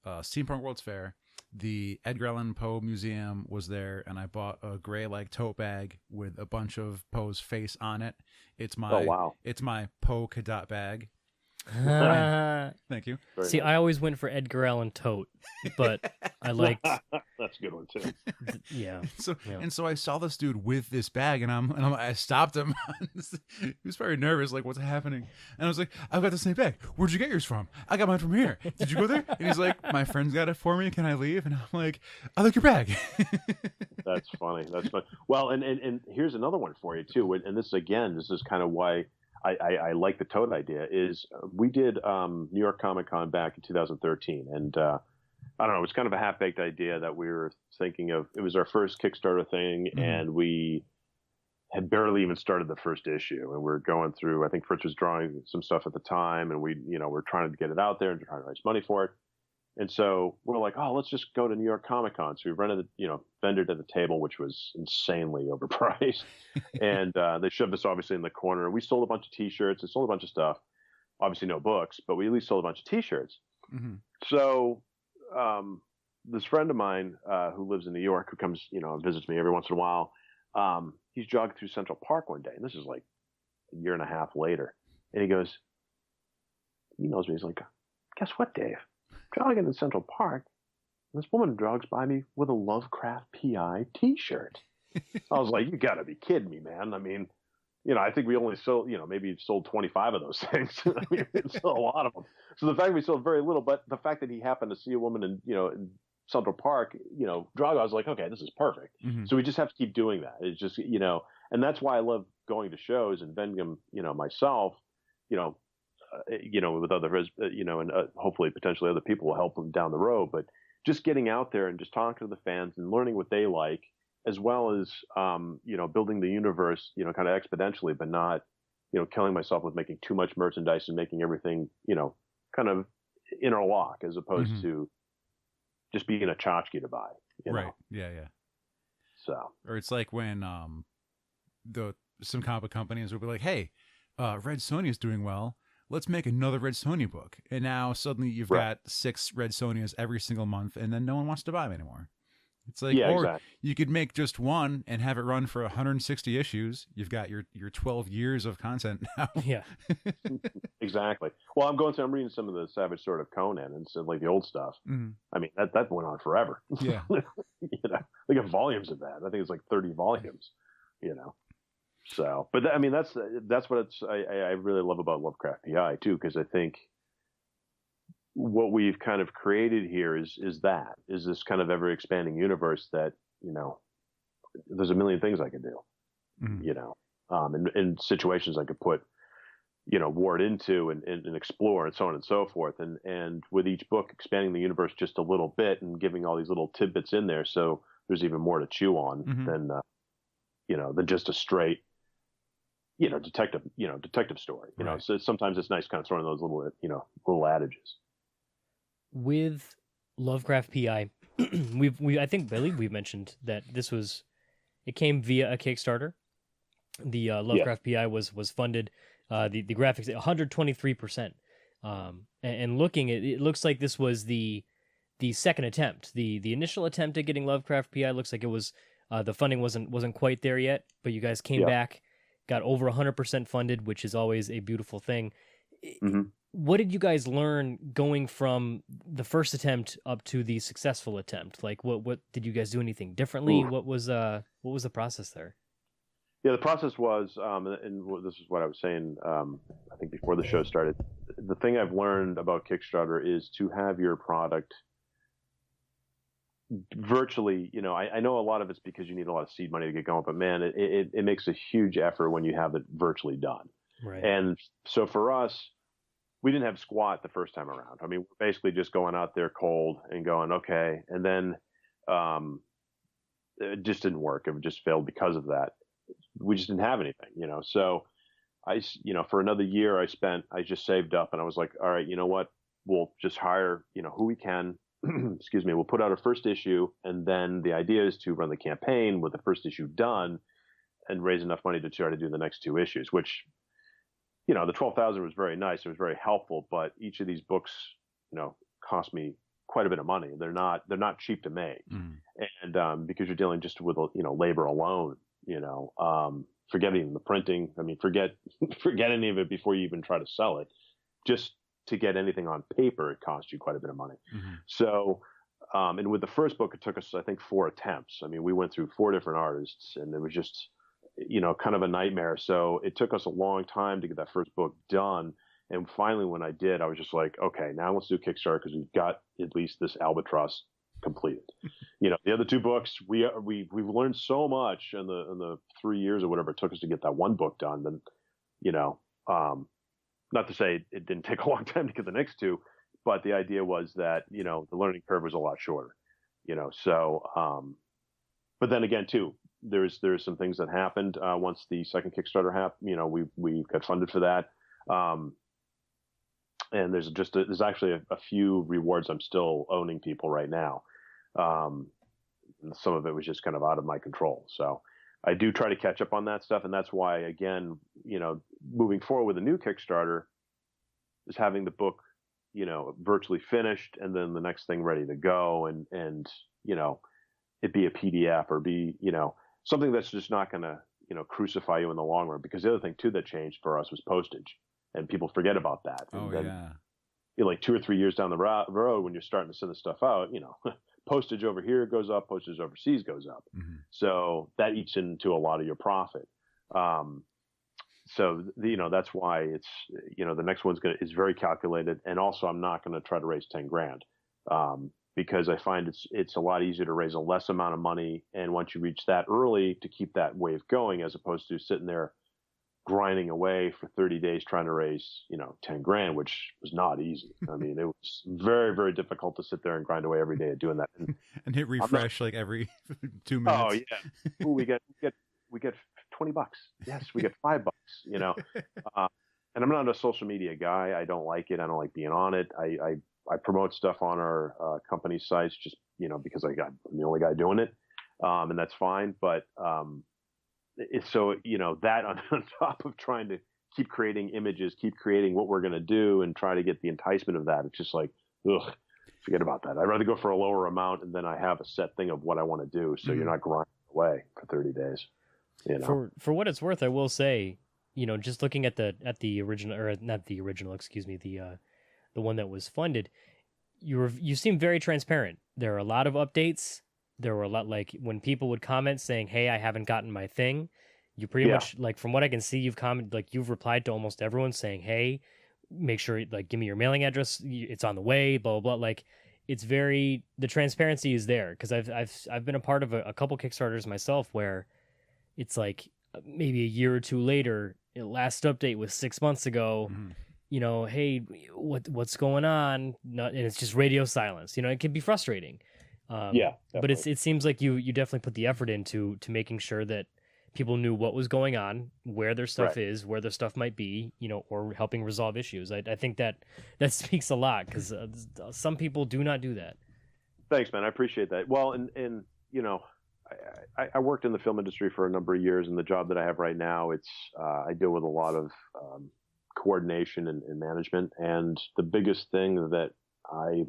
Speaker 2: Steampunk World's Fair. The Edgar Allan Poe Museum was there, and I bought a gray like tote bag with a bunch of Poe's face on it. It's my Poe Cadet bag. Thank you.
Speaker 1: See, I always went for Edgar Allan Tote, but I liked.
Speaker 3: That's a good one too.
Speaker 2: So I saw this dude with this bag, and I stopped him. He was very nervous, like, what's happening? And I was like, I've got the same bag. Where'd you get yours from? I got mine from here. Did you go there? And he's like, my friend's got it for me. Can I leave? And I'm like, I like your bag.
Speaker 3: That's funny. That's funny. Well, and here's another one for you too. And this is kind of why I like the tote idea. Is we did New York Comic Con back in 2013, and I don't know, it was kind of a half-baked idea that we were thinking of. It was our first Kickstarter thing, and we had barely even started the first issue, and we were going through, I think Fritz was drawing some stuff at the time, and we're trying to get it out there and trying to raise money for it. And so we're like, oh, let's just go to New York Comic Con. So we rented a vendor to the table, which was insanely overpriced. And they shoved us obviously in the corner. We sold a bunch of T-shirts and sold a bunch of stuff. Obviously no books, but we at least sold a bunch of T-shirts. Mm-hmm. So this friend of mine who lives in New York, who comes, and visits me every once in a while, he's jogging through Central Park one day. And this is like a year and a half later. And he goes, he knows me. He's like, guess what, Dave? jogging in Central Park. This woman jogs by me with a Lovecraft PI T-shirt. I was like, you got to be kidding me, man. I mean, I think we only sold, maybe sold 25 of those things. I mean, it's still a lot of them. So the fact we sold very little, but the fact that he happened to see a woman in Central Park, jog, I was like, okay, this is perfect.
Speaker 2: Mm-hmm.
Speaker 3: So we just have to keep doing that. It's just, and that's why I love going to shows and vending them, myself, with other, and hopefully potentially other people will help them down the road. But just getting out there and just talking to the fans and learning what they like, as well as, building the universe, kind of exponentially, but not, killing myself with making too much merchandise and making everything, kind of interlock as opposed
Speaker 2: mm-hmm.
Speaker 3: to just being a tchotchke to buy.
Speaker 2: Right. Yeah.
Speaker 3: So.
Speaker 2: Or it's like when some comic book companies will be like, hey, Red Sonja is doing well. Let's make another Red Sonja book. And now suddenly you've got 6 Red Sonjas every single month, and then no one wants to buy them anymore. It's like, exactly. You could make just one and have it run for 160 issues. You've got your 12 years of content now.
Speaker 1: Yeah,
Speaker 3: exactly. Well, I'm reading some of the Savage Sword of Conan and like the old stuff.
Speaker 2: Mm-hmm.
Speaker 3: I mean, that went on forever.
Speaker 2: Yeah.
Speaker 3: They got volumes of that. I think it's like 30 volumes, So, but I mean, that's what I really love about Lovecraft PI too, because I think what we've kind of created here is this kind of ever expanding universe that, there's a million things I could do,
Speaker 2: mm-hmm.
Speaker 3: and situations I could put, Ward into and explore and so on and so forth. And with each book expanding the universe just a little bit and giving all these little tidbits in there. So there's even more to chew on
Speaker 2: mm-hmm.
Speaker 3: than just a straight, detective story,
Speaker 2: right.
Speaker 3: So sometimes it's nice kind of throwing those little, little adages.
Speaker 1: With Lovecraft PI, I believe we've mentioned that it came via a Kickstarter. The Lovecraft PI was funded. The graphics 123%. And looking at it, looks like this was the second attempt. The initial attempt at getting Lovecraft PI looks like it was the funding wasn't quite there yet, but you guys came back, got over 100% funded, which is always a beautiful thing.
Speaker 3: Mm-hmm.
Speaker 1: What did you guys learn going from the first attempt up to the successful attempt? Like, what did you guys do anything differently?
Speaker 3: Ooh.
Speaker 1: What was the process there?
Speaker 3: Yeah, the process was, and this is what I was saying, I think before the show started. The thing I've learned about Kickstarter is to have your product virtually, I know a lot of it's because you need a lot of seed money to get going, but man, it makes a huge effort when you have it virtually done.
Speaker 1: Right.
Speaker 3: And so for us, we didn't have squat the first time around. I mean, we're basically just going out there cold and going, okay. And then it just didn't work. It just failed because of that. We just didn't have anything, So for another year I just saved up and I was like, all right, you know what? We'll just hire, who we can. Excuse me. We'll put out our first issue. And then the idea is to run the campaign with the first issue done and raise enough money to try to do the next 2 issues, which, the 12,000 was very nice. It was very helpful, but each of these books, cost me quite a bit of money. They're not cheap to make.
Speaker 2: Mm.
Speaker 3: And, because you're dealing just with, labor alone, forgetting the printing. I mean, forget any of it before you even try to sell it. Just to get anything on paper, it costs you quite a bit of money.
Speaker 2: Mm-hmm.
Speaker 3: So, and with the first book, it took us, I think, 4 attempts. I mean, we went through 4 different artists and it was just, kind of a nightmare. So it took us a long time to get that first book done. And finally, when I did, I was just like, okay, now let's do Kickstarter because we've got at least this albatross completed. The other 2 books, we've learned so much in the 3 years or whatever it took us to get that one book done. Then, not to say it didn't take a long time to get the next 2, but the idea was that, the learning curve was a lot shorter, so, but then again, too, there's some things that happened, once the second Kickstarter happened, we got funded for that. And there's actually a few rewards I'm still owning people right now. Some of it was just kind of out of my control. So I do try to catch up on that stuff. And that's why, again, moving forward with a new Kickstarter is having the book, virtually finished and then the next thing ready to go and it be a PDF or be, something that's just not going to, crucify you in the long run. Because the other thing too that changed for us was postage, and people forget about that.
Speaker 2: Oh,
Speaker 3: and then,
Speaker 2: yeah.
Speaker 3: like 2 or 3 years down the road when you're starting to send this stuff out, postage over here goes up, postage overseas goes up.
Speaker 2: Mm-hmm.
Speaker 3: So that eats into a lot of your profit. So that's why it's, the next one's is very calculated. And also I'm not going to try to raise 10 grand. Because I find it's a lot easier to raise a less amount of money. And once you reach that early, to keep that wave going, as opposed to sitting there grinding away for 30 days trying to raise, 10 grand, which was not easy. I mean, it was very, very difficult to sit there and grind away every day doing that.
Speaker 2: And hit refresh like every 2 minutes.
Speaker 3: Oh yeah. Ooh, we get $20. Yes, we get $5, and I'm not a social media guy. I don't like it. I don't like being on it. I promote stuff on our company sites just, because I'm the only guy doing it. And that's fine. But it's so, that on top of trying to keep creating images, keep creating what we're going to do and try to get the enticement of that. It's just like, ugh, forget about that. I'd rather go for a lower amount and then I have a set thing of what I want to do. So you're not grinding away for 30 days.
Speaker 1: For what it's worth, I will say, just looking at the original, or not the original, excuse me, the one that was funded, you seem very transparent. There are a lot of updates. There were a lot, like when people would comment saying, "Hey, I haven't gotten my thing." You pretty much, like, from what I can see, you've replied to almost everyone saying, "Hey, make sure, like, give me your mailing address. It's on the way." Blah blah blah. Like, it's the transparency is there, because I've been a part of a couple Kickstarters myself where it's like maybe a year or two later, last update was 6 months ago. Mm-hmm. Hey, what's going on? And it's just radio silence. It can be frustrating. But it seems like you definitely put the effort into making sure that people knew what was going on, where their stuff is, where their stuff might be, or helping resolve issues. I think that speaks a lot, because some people do not do that.
Speaker 3: Thanks, man. I appreciate that. Well, and I worked in the film industry for a number of years, and the job that I have right now, I deal with a lot of coordination and management. And the biggest thing that I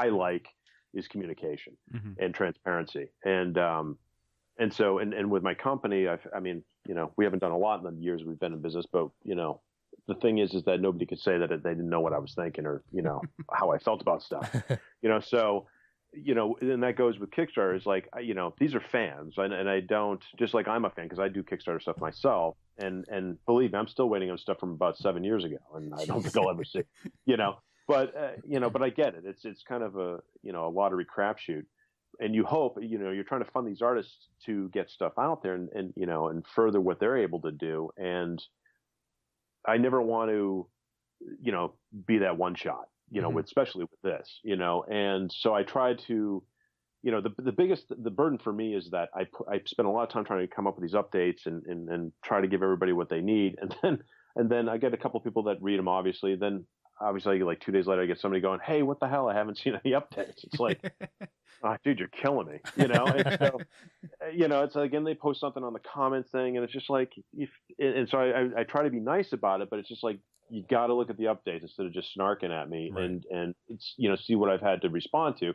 Speaker 3: like is communication and transparency. And so with my company, we haven't done a lot in the years we've been in business, but the thing is that nobody could say that they didn't know what I was thinking or how I felt about stuff. So and that goes with Kickstarter. Is like, these are fans, and I don't, just like I'm a fan because I do Kickstarter stuff myself, and believe me, I'm still waiting on stuff from about 7 years ago, and I don't think I'll ever see, but but I get it. It's kind of a lottery crapshoot, and you hope, you're trying to fund these artists to get stuff out there and further what they're able to do, and I never want to, be that one shot. Especially with this, and so I try to, the burden for me is that I spend a lot of time trying to come up with these updates and try to give everybody what they need. And then I get a couple of people that read them, obviously. Then obviously like 2 days later, I get somebody going, "Hey, what the hell? I haven't seen any updates." It's like, oh, dude, you're killing me, And so, it's like, again, they post something on the comments thing, and it's just like, so I try to be nice about it, but it's just like, you got to look at the updates instead of just snarking at me, right. and it's, see what I've had to respond to.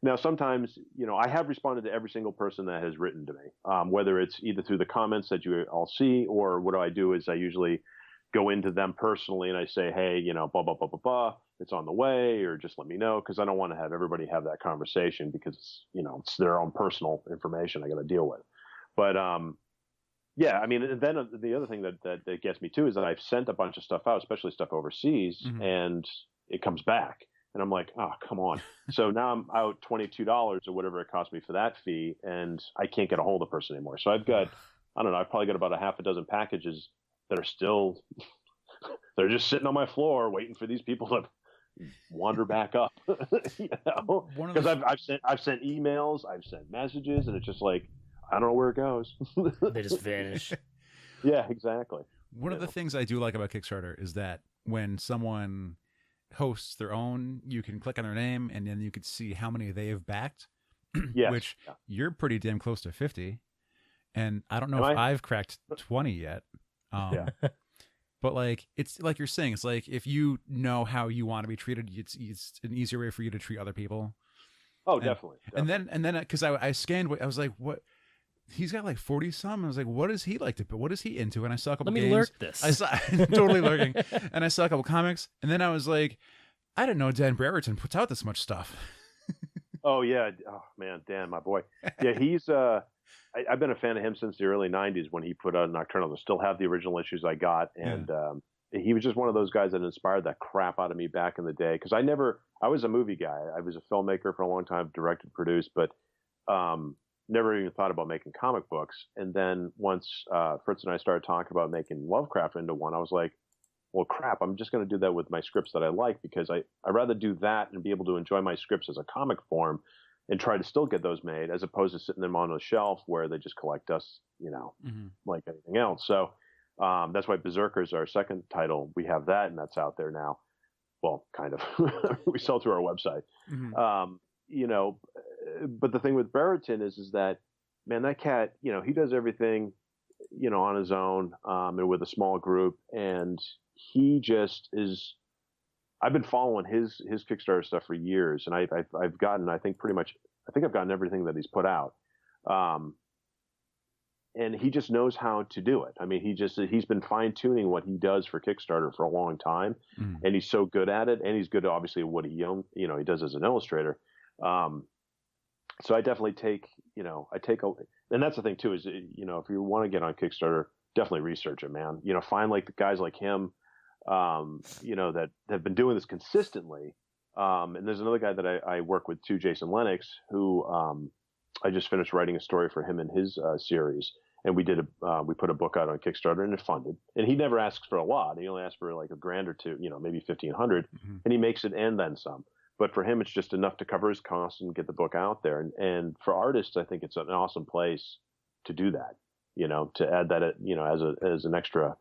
Speaker 3: Now, sometimes, I have responded to every single person that has written to me, whether it's either through the comments that you all see, or what I do is I usually go into them personally and I say, "Hey, blah, blah, blah, blah, blah, it's on the way," or just let me know, because I don't want to have everybody have that conversation, because, it's their own personal information I got to deal with. But, yeah, and then the other thing that gets me too is that I've sent a bunch of stuff out, especially stuff overseas, and it comes back, and I'm like, oh, come on. So now I'm out $22 or whatever it cost me for that fee, and I can't get a hold of the person anymore. So I've got, I don't know, I've probably got about a half a dozen packages that are still, they're just sitting on my floor waiting for these people to wander back up, because I've sent emails, I've sent messages, and it's just like, I don't know where it goes.
Speaker 1: They just vanish.
Speaker 3: Yeah, exactly.
Speaker 2: One of the things I do like about Kickstarter is that when someone hosts their own, you can click on their name and then you can see how many they have backed.
Speaker 3: Yes.
Speaker 2: Which you're pretty damn close to 50. And I don't know if I've cracked 20 yet.
Speaker 3: Yeah.
Speaker 2: But like, it's like you're saying, it's like, if you know how you want to be treated, it's an easier way for you to treat other people.
Speaker 3: Oh, definitely.
Speaker 2: And then, because I scanned, I was like, what? he's got like 40 some. I was like, what is he like to? What is he into? And I saw a couple
Speaker 1: Let me
Speaker 2: games.
Speaker 1: lurk this.
Speaker 2: I saw totally lurking, and I saw a couple comics, and then I was like, I didn't know Dan Brereton puts out this much stuff.
Speaker 3: Oh yeah. Oh man, Dan, my boy. Yeah, he's I've been a fan of him since the early '90s when he put out Nocturnal. I still have the original issues I got, and he was just one of those guys that inspired that crap out of me back in the day. Because I was a movie guy. I was a filmmaker for a long time, directed, produced, but never even thought about making comic books. And then once Fritz and I started talking about making Lovecraft into one, I was like, well, crap, I'm just going to do that with my scripts that I like, because I'd rather do that and be able to enjoy my scripts as a comic form and try to still get those made, as opposed to sitting them on a shelf where they just collect dust, like anything else. So that's why Berserker's our second title. We have that, and that's out there now. Well, kind of. We sell through our website. But the thing with Brereton is that, man, that cat, he does everything, on his own, and with a small group, and he just is. I've been following his Kickstarter stuff for years, and I've gotten, I think I've gotten everything that he's put out. And he just knows how to do it. I mean, he's been fine tuning what he does for Kickstarter for a long time, and he's so good at it, and he's good obviously at what he does as an illustrator. So I definitely take, and that's the thing too, is, if you want to get on Kickstarter, definitely research it, man. Find like the guys like him, that have been doing this consistently. And there's another guy that I work with too, Jason Lennox, who, I just finished writing a story for him in his, series. And we put a book out on Kickstarter, and it funded, and he never asks for a lot. He only asks for like $1,000 or $2, maybe 1,500, and he makes it and then some. But for him, it's just enough to cover his costs and get the book out there. And for artists, I think it's an awesome place to do that, to add that, as an extra,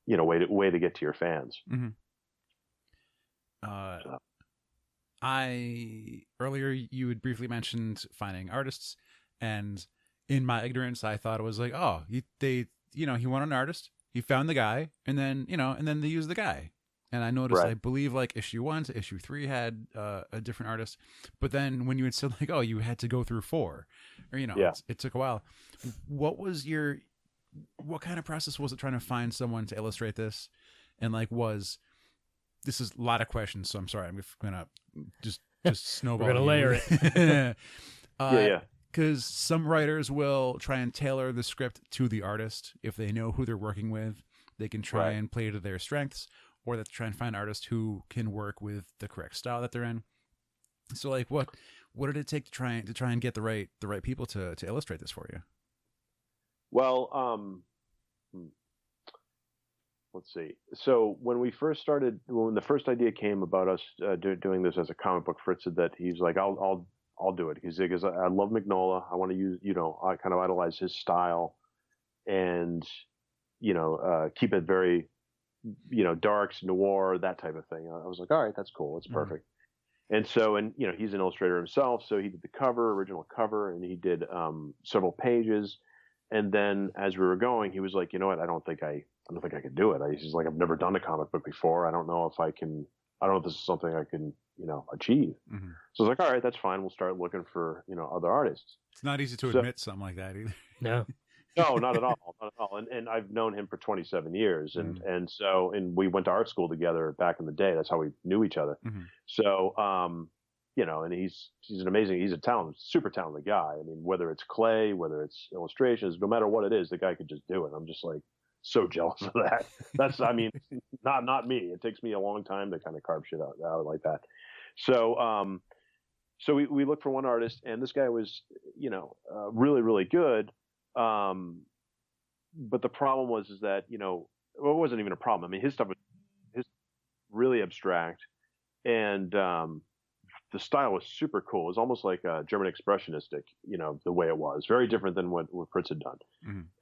Speaker 3: way to get to your fans.
Speaker 2: Earlier you had briefly mentioned finding artists, and in my ignorance, I thought it was like, oh, he wanted an artist, he found the guy, and then they used the guy. And I noticed, right. I believe like issue 1 to issue 3 had a different artist, but then when you had said like, oh, you had to go through 4, or it took a while. What kind of process was it trying to find someone to illustrate this? And like, this is a lot of questions, so I'm sorry, I'm gonna just snowball.
Speaker 1: We're gonna layer it.
Speaker 2: Because some writers will try and tailor the script to the artist. If they know who they're working with, they can try and play to their strengths. Or that try and find artists who can work with the correct style that they're in. So, like, what did it take to try and get the right people to illustrate this for you?
Speaker 3: Well, let's see. So when the first idea came about us doing this as a comic book, Fritz said that he's like, I'll do it. He's like, I love Mignola. I want to use, I kind of idolize his style, and keep it very, darks, noir, that type of thing. I was like, all right, that's cool. It's perfect. And so, he's an illustrator himself. So he did the original cover, and he did several pages. And then as we were going, he was like, you know what? I don't think I could do it. He's like, I've never done a comic book before. I don't know if this is something I can, achieve. So I was like, all right, that's fine. We'll start looking for, other artists.
Speaker 2: It's not easy to admit something like that either.
Speaker 1: No.
Speaker 3: No, not at all. Not at all. And I've known him for 27 years. And we went to art school together back in the day. That's how we knew each other. So, and he's a super talented guy. I mean, whether it's clay, whether it's illustrations, no matter what it is, the guy could just do it. I'm just like so jealous of that. That's, not me. It takes me a long time to kind of carve shit out like that. So, so we looked for one artist, and this guy was, really, really good. But the problem was that, it wasn't even a problem. I mean, his stuff was really abstract, and the style was super cool. It was almost like German expressionistic, the way it was. Very different than what Fritz had done.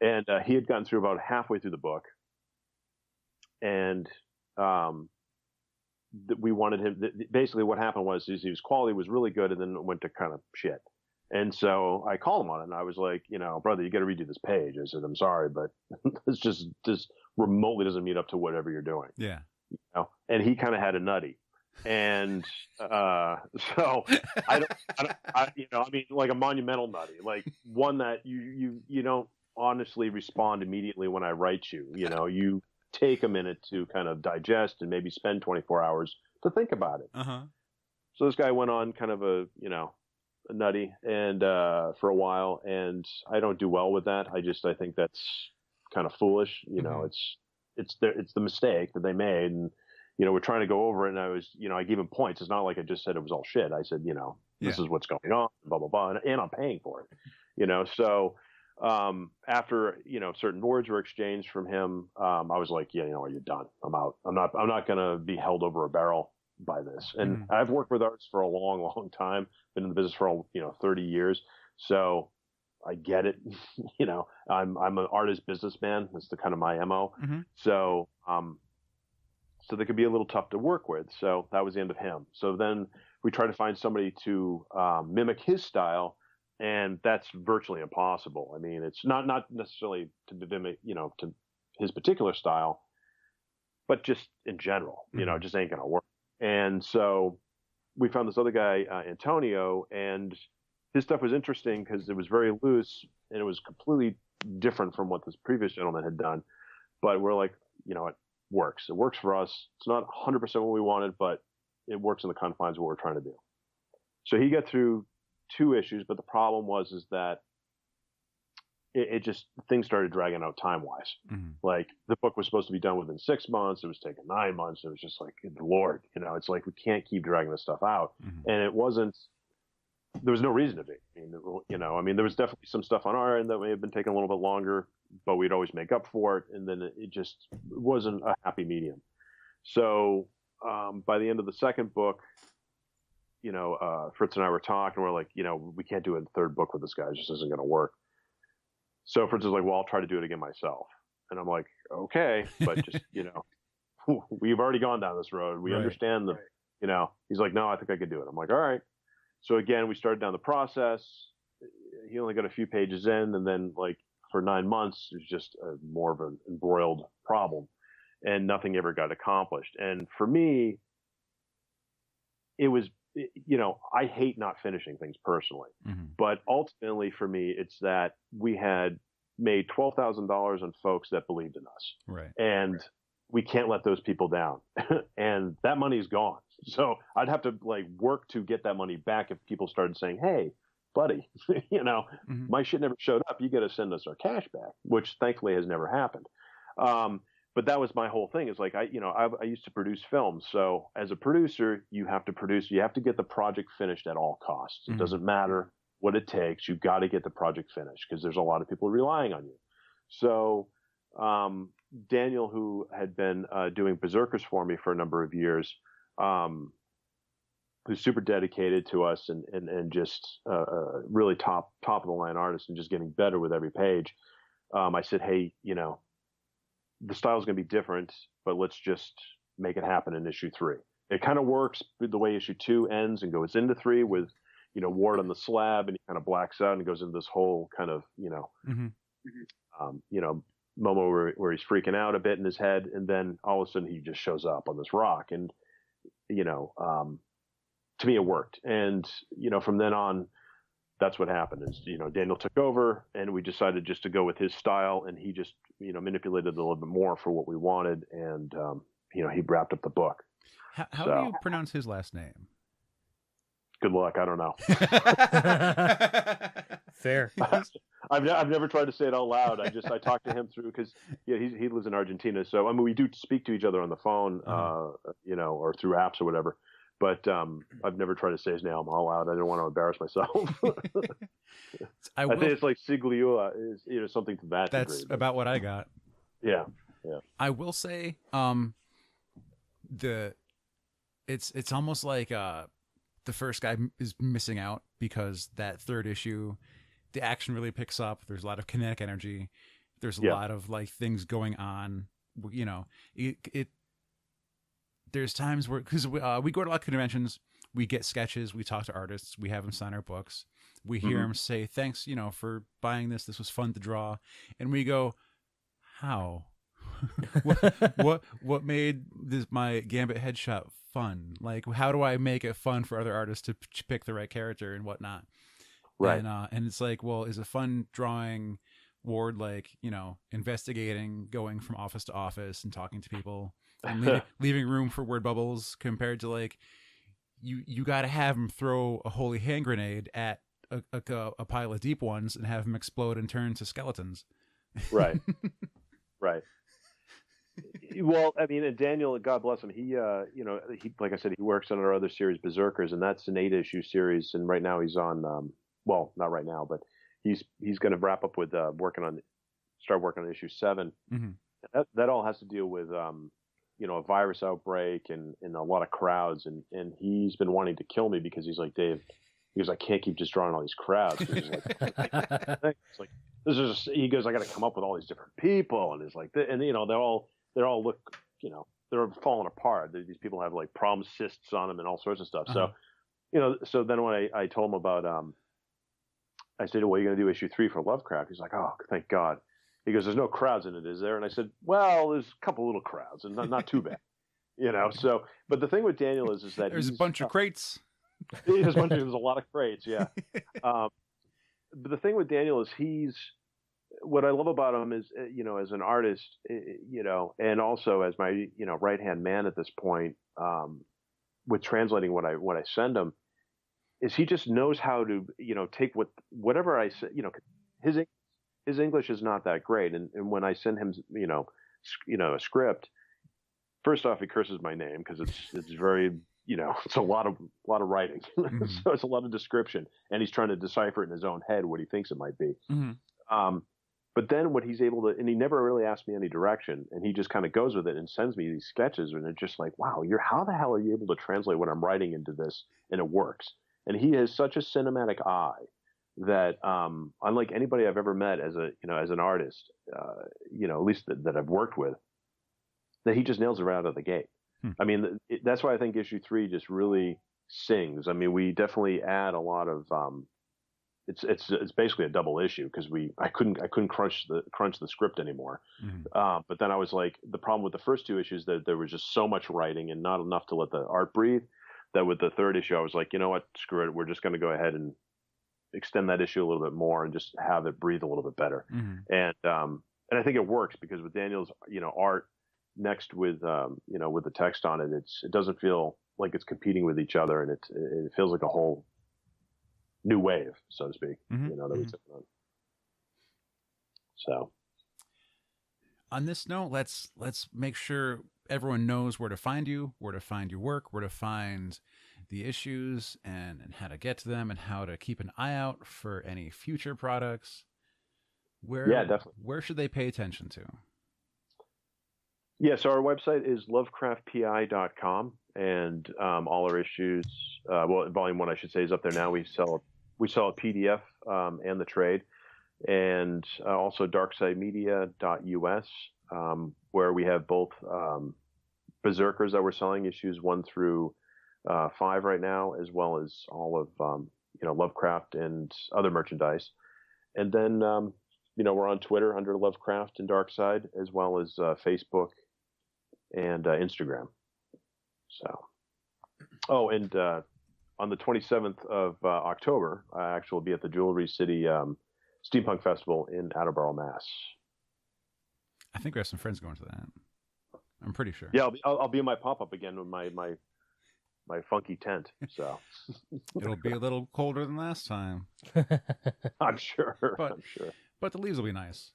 Speaker 3: And he had gotten through about halfway through the book, and we wanted him. Basically, what happened was his quality was really good, and then it went to kind of shit. And so I called him on it, and I was like, brother, you got to redo this page. I said, I'm sorry, but this just remotely doesn't meet up to whatever you're doing.
Speaker 2: Yeah.
Speaker 3: And he kind of had a nutty. And so I mean, like a monumental nutty, like one that you don't honestly respond immediately when I write you. You take a minute to kind of digest and maybe spend 24 hours to think about it.
Speaker 2: Uh-huh.
Speaker 3: So this guy went on kind of a nutty and for a while, and I don't do well with that. I think that's kind of foolish.
Speaker 2: Mm-hmm.
Speaker 3: It's the mistake that they made, and we're trying to go over it, and I gave him points. It's not like I just said it was all shit. I said, this is what's going on, blah blah blah, and I'm paying for it. So after certain words were exchanged from him, I was like, yeah, you're done. I'm out. I'm not gonna be held over a barrel by this. And I've worked with artists for a long, long time. Been in the business for 30 years, so I get it. I'm an artist businessman. That's the kind of my MO.
Speaker 2: Mm-hmm.
Speaker 3: So so they could be a little tough to work with. So that was the end of him. So then we tried to find somebody to mimic his style, and that's virtually impossible. I mean, it's not necessarily to mimic, to his particular style, but just in general, it just ain't gonna work. And so we found this other guy, Antonio, and his stuff was interesting because it was very loose and it was completely different from what this previous gentleman had done. But we're like, it works. It works for us. It's not 100% what we wanted, but it works in the confines of what we're trying to do. So he got through 2 issues, but the problem was that it just, things started dragging out time wise.
Speaker 2: Mm-hmm.
Speaker 3: Like the book was supposed to be done within 6 months. It was taking 9 months. It was just like, Lord, it's like, we can't keep dragging this stuff out.
Speaker 2: Mm-hmm.
Speaker 3: And there was no reason to be. I mean, there was definitely some stuff on our end that may have been taking a little bit longer, but we'd always make up for it. And then it just wasn't a happy medium. So by the end of the second book, Fritz and I were talking. We're like, we can't do a third book with this guy. It just isn't going to work. So Fritz is like, well, I'll try to do it again myself. And I'm like, okay, but just, we've already gone down this road. We understand he's like, no, I think I could do it. I'm like, all right. So again, we started down the process. He only got a few pages in, and then like for 9 months, it was just more of an embroiled problem, and nothing ever got accomplished. And for me, it was, I hate not finishing things personally, but ultimately for me, it's that we had made $12,000 on folks that believed in us,
Speaker 2: right?
Speaker 3: And we can't let those people down, and that money is gone. So I'd have to like work to get that money back if people started saying, "Hey, buddy, my shit never showed up. You got to send us our cash back," which thankfully has never happened. But that was my whole thing. Is like I used to produce films. So as a producer, you have to produce. You have to get the project finished at all costs. It doesn't matter what it takes. You got to get the project finished because there's a lot of people relying on you. So Daniel, who had been doing Berserkers for me for a number of years, who's super dedicated to us and just really top of the line artist and just getting better with every page. I said, hey, the style's going to be different, but let's just make it happen in issue 3. It kind of works the way issue 2 ends and goes into 3 with, Ward on the slab, and he kind of blacks out and goes into this whole kind of, moment where he's freaking out a bit in his head. And then all of a sudden he just shows up on this rock. And, to me, it worked. And, from then on, that's what happened is, Daniel took over, and we decided just to go with his style, and he just, manipulated a little bit more for what we wanted. And, he wrapped up the book.
Speaker 2: How do you pronounce his last name?
Speaker 3: Good luck. I don't know.
Speaker 1: Fair.
Speaker 3: I've never tried to say it out loud. I talked to him through because he lives in Argentina. So I mean, we do speak to each other on the phone, or through apps or whatever. But I've never tried to say his name out loud. I don't want to embarrass myself. I think it's like Sigliula is something to that
Speaker 2: That's
Speaker 3: degree.
Speaker 2: About what I got.
Speaker 3: Yeah.
Speaker 2: I will say, it's almost like the first guy is missing out because that third issue, the action really picks up. There's a lot of kinetic energy. There's a lot of like things going on. There's times where, because we go to a lot of conventions, we get sketches, we talk to artists, we have them sign our books, we hear them say, thanks, for buying this. This was fun to draw. And we go, how? what made my Gambit headshot fun? Like, how do I make it fun for other artists to pick the right character and whatnot?
Speaker 3: Right.
Speaker 2: And it's like, well, is a fun drawing Ward, like, investigating, going from office to office and talking to people and leaving room for word bubbles, compared to like you got to have him throw a holy hand grenade at a pile of deep ones and have them explode and turn to skeletons.
Speaker 3: Right. Right. Well, I mean, and Daniel, God bless him, he like I said, he works on our other series, Berserkers, and that's an 8-issue series. And right now he's on, well, not right now, but he's going to wrap up with start working on issue 7.
Speaker 2: Mm-hmm.
Speaker 3: That all has to deal with, a virus outbreak and a lot of crowds. And he's been wanting to kill me because he's like, Dave, I can't keep just drawing all these crowds. He's like, it's like, he goes, I got to come up with all these different people. And it's like, and they all look, they're falling apart. These people have like problem cysts on them and all sorts of stuff.
Speaker 2: Uh-huh.
Speaker 3: So, so then when I told him about, I said, well, you're going to do issue 3 for Lovecraft. He's like, oh, thank God. He goes, there's no crowds in it, is there? And I said, well, there's a couple little crowds and not too bad, So, but the thing with Daniel is that
Speaker 2: there's a bunch of crates.
Speaker 3: There's a lot of crates, yeah. But the thing with Daniel is what I love about him is, as an artist, and also as my, right-hand man at this point, with translating what I send him, is he just knows how to, take whatever I say, his English is not that great. And when I send him, a script, first off, he curses my name because it's very, it's a lot of writing.
Speaker 2: Mm-hmm.
Speaker 3: So it's a lot of description, and he's trying to decipher it in his own head what he thinks it might be.
Speaker 2: Mm-hmm.
Speaker 3: But then what he's able to, and he never really asked me any direction, and he just kind of goes with it and sends me these sketches, and it's just like, wow, how the hell are you able to translate what I'm writing into this, and it works? And he has such a cinematic eye that, unlike anybody I've ever met as an artist, at least that I've worked with, that he just nails it right out of the gate. I mean, that's why I think issue 3 just really sings. I mean, we definitely add a lot of, it's basically a double issue because I couldn't crunch the script anymore.
Speaker 2: Mm-hmm.
Speaker 3: But then I was like, the problem with the first 2 issues that there was just so much writing and not enough to let the art breathe, that with the 3rd issue, I was like, you know what, screw it. We're just going to go ahead and extend that issue a little bit more and just have it breathe a little bit better.
Speaker 2: Mm-hmm.
Speaker 3: And I think it works because with Daniel's, art next with, with the text on it, it doesn't feel like it's competing with each other, and it feels like a whole new wave, so to speak,
Speaker 2: mm-hmm.
Speaker 3: that we took on. So,
Speaker 2: on this note, let's make sure everyone knows where to find you, where to find your work, where to find the issues, and how to get to them, and how to keep an eye out for any future products.
Speaker 3: Yeah, definitely.
Speaker 2: Where should they pay attention to?
Speaker 3: Yeah, so our website is lovecraftpi.com, and all our issues, volume 1, I should say, is up there now. We sell a PDF and the trade, and also darksidemedia.us, where we have both Berserkers that we're selling, issues 1 through 5 right now, as well as all of Lovecraft and other merchandise. And then we're on Twitter under Lovecraft and Darkside, as well as Facebook and Instagram. So, and on the 27th of October, I actually will be at the Jewelry City Steampunk Festival in Attleboro, Mass.
Speaker 2: I think we have some friends going to that. I'm pretty sure.
Speaker 3: Yeah, I'll be in my pop-up again with my funky tent. So
Speaker 2: it'll be a little colder than last time.
Speaker 3: I'm sure.
Speaker 2: But the leaves will be nice.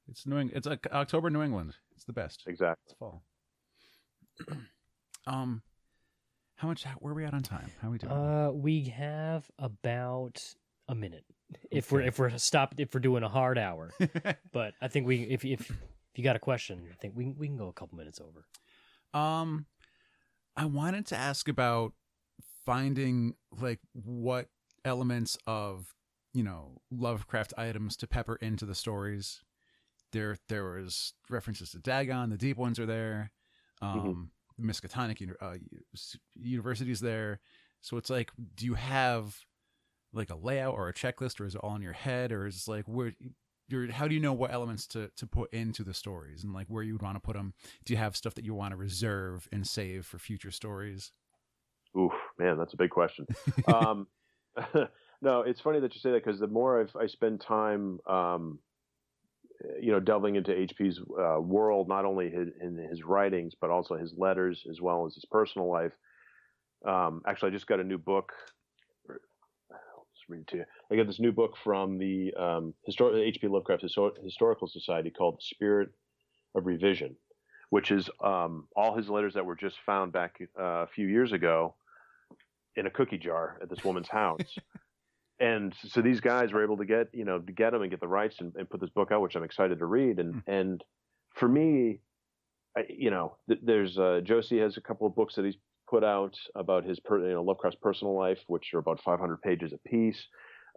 Speaker 2: It's It's like October New England. It's the best.
Speaker 3: Exactly.
Speaker 2: It's fall. Where are we at on time? How are we doing?
Speaker 1: We have about a minute. If we're doing a hard hour. But I think if you got a question, I think we can go a couple minutes over.
Speaker 2: I wanted to ask about finding like what elements of Lovecraft items to pepper into the stories. There was references to Dagon. The deep ones are there. Miskatonic University's there. So it's like, do you have like a layout or a checklist, or is it all in your head, or is it like how do you know what elements to put into the stories and like where you would want to put them? Do you have stuff that you want to reserve and save for future stories?
Speaker 3: Oof, man, that's a big question. Um, no, it's funny that you say that because the more I spend time, delving into HP's world, not only in his writings but also his letters as well as his personal life. Actually, I just got a new book. I'll just read it to you. I got this new book from the H.P. Lovecraft Historical Society called The Spirit of Revision, which is all his letters that were just found back a few years ago in a cookie jar at this woman's house. And so these guys were able to get them and get the rights and put this book out, which I'm excited to read. And for me, there's Josie has a couple of books that he's put out about his Lovecraft's personal life, which are about 500 pages apiece.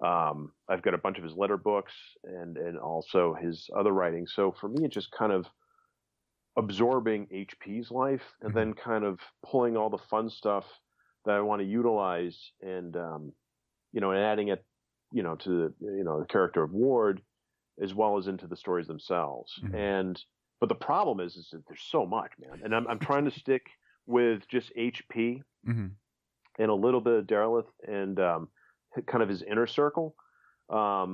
Speaker 3: I've got a bunch of his letter books and also his other writings. So for me, it's just kind of absorbing HP's life and then kind of pulling all the fun stuff that I want to utilize and adding it, to the character of Ward as well as into the stories themselves. But the problem is that there's so much, man. And I'm trying to stick with just HP and a little bit of Derelith and kind of his inner circle. I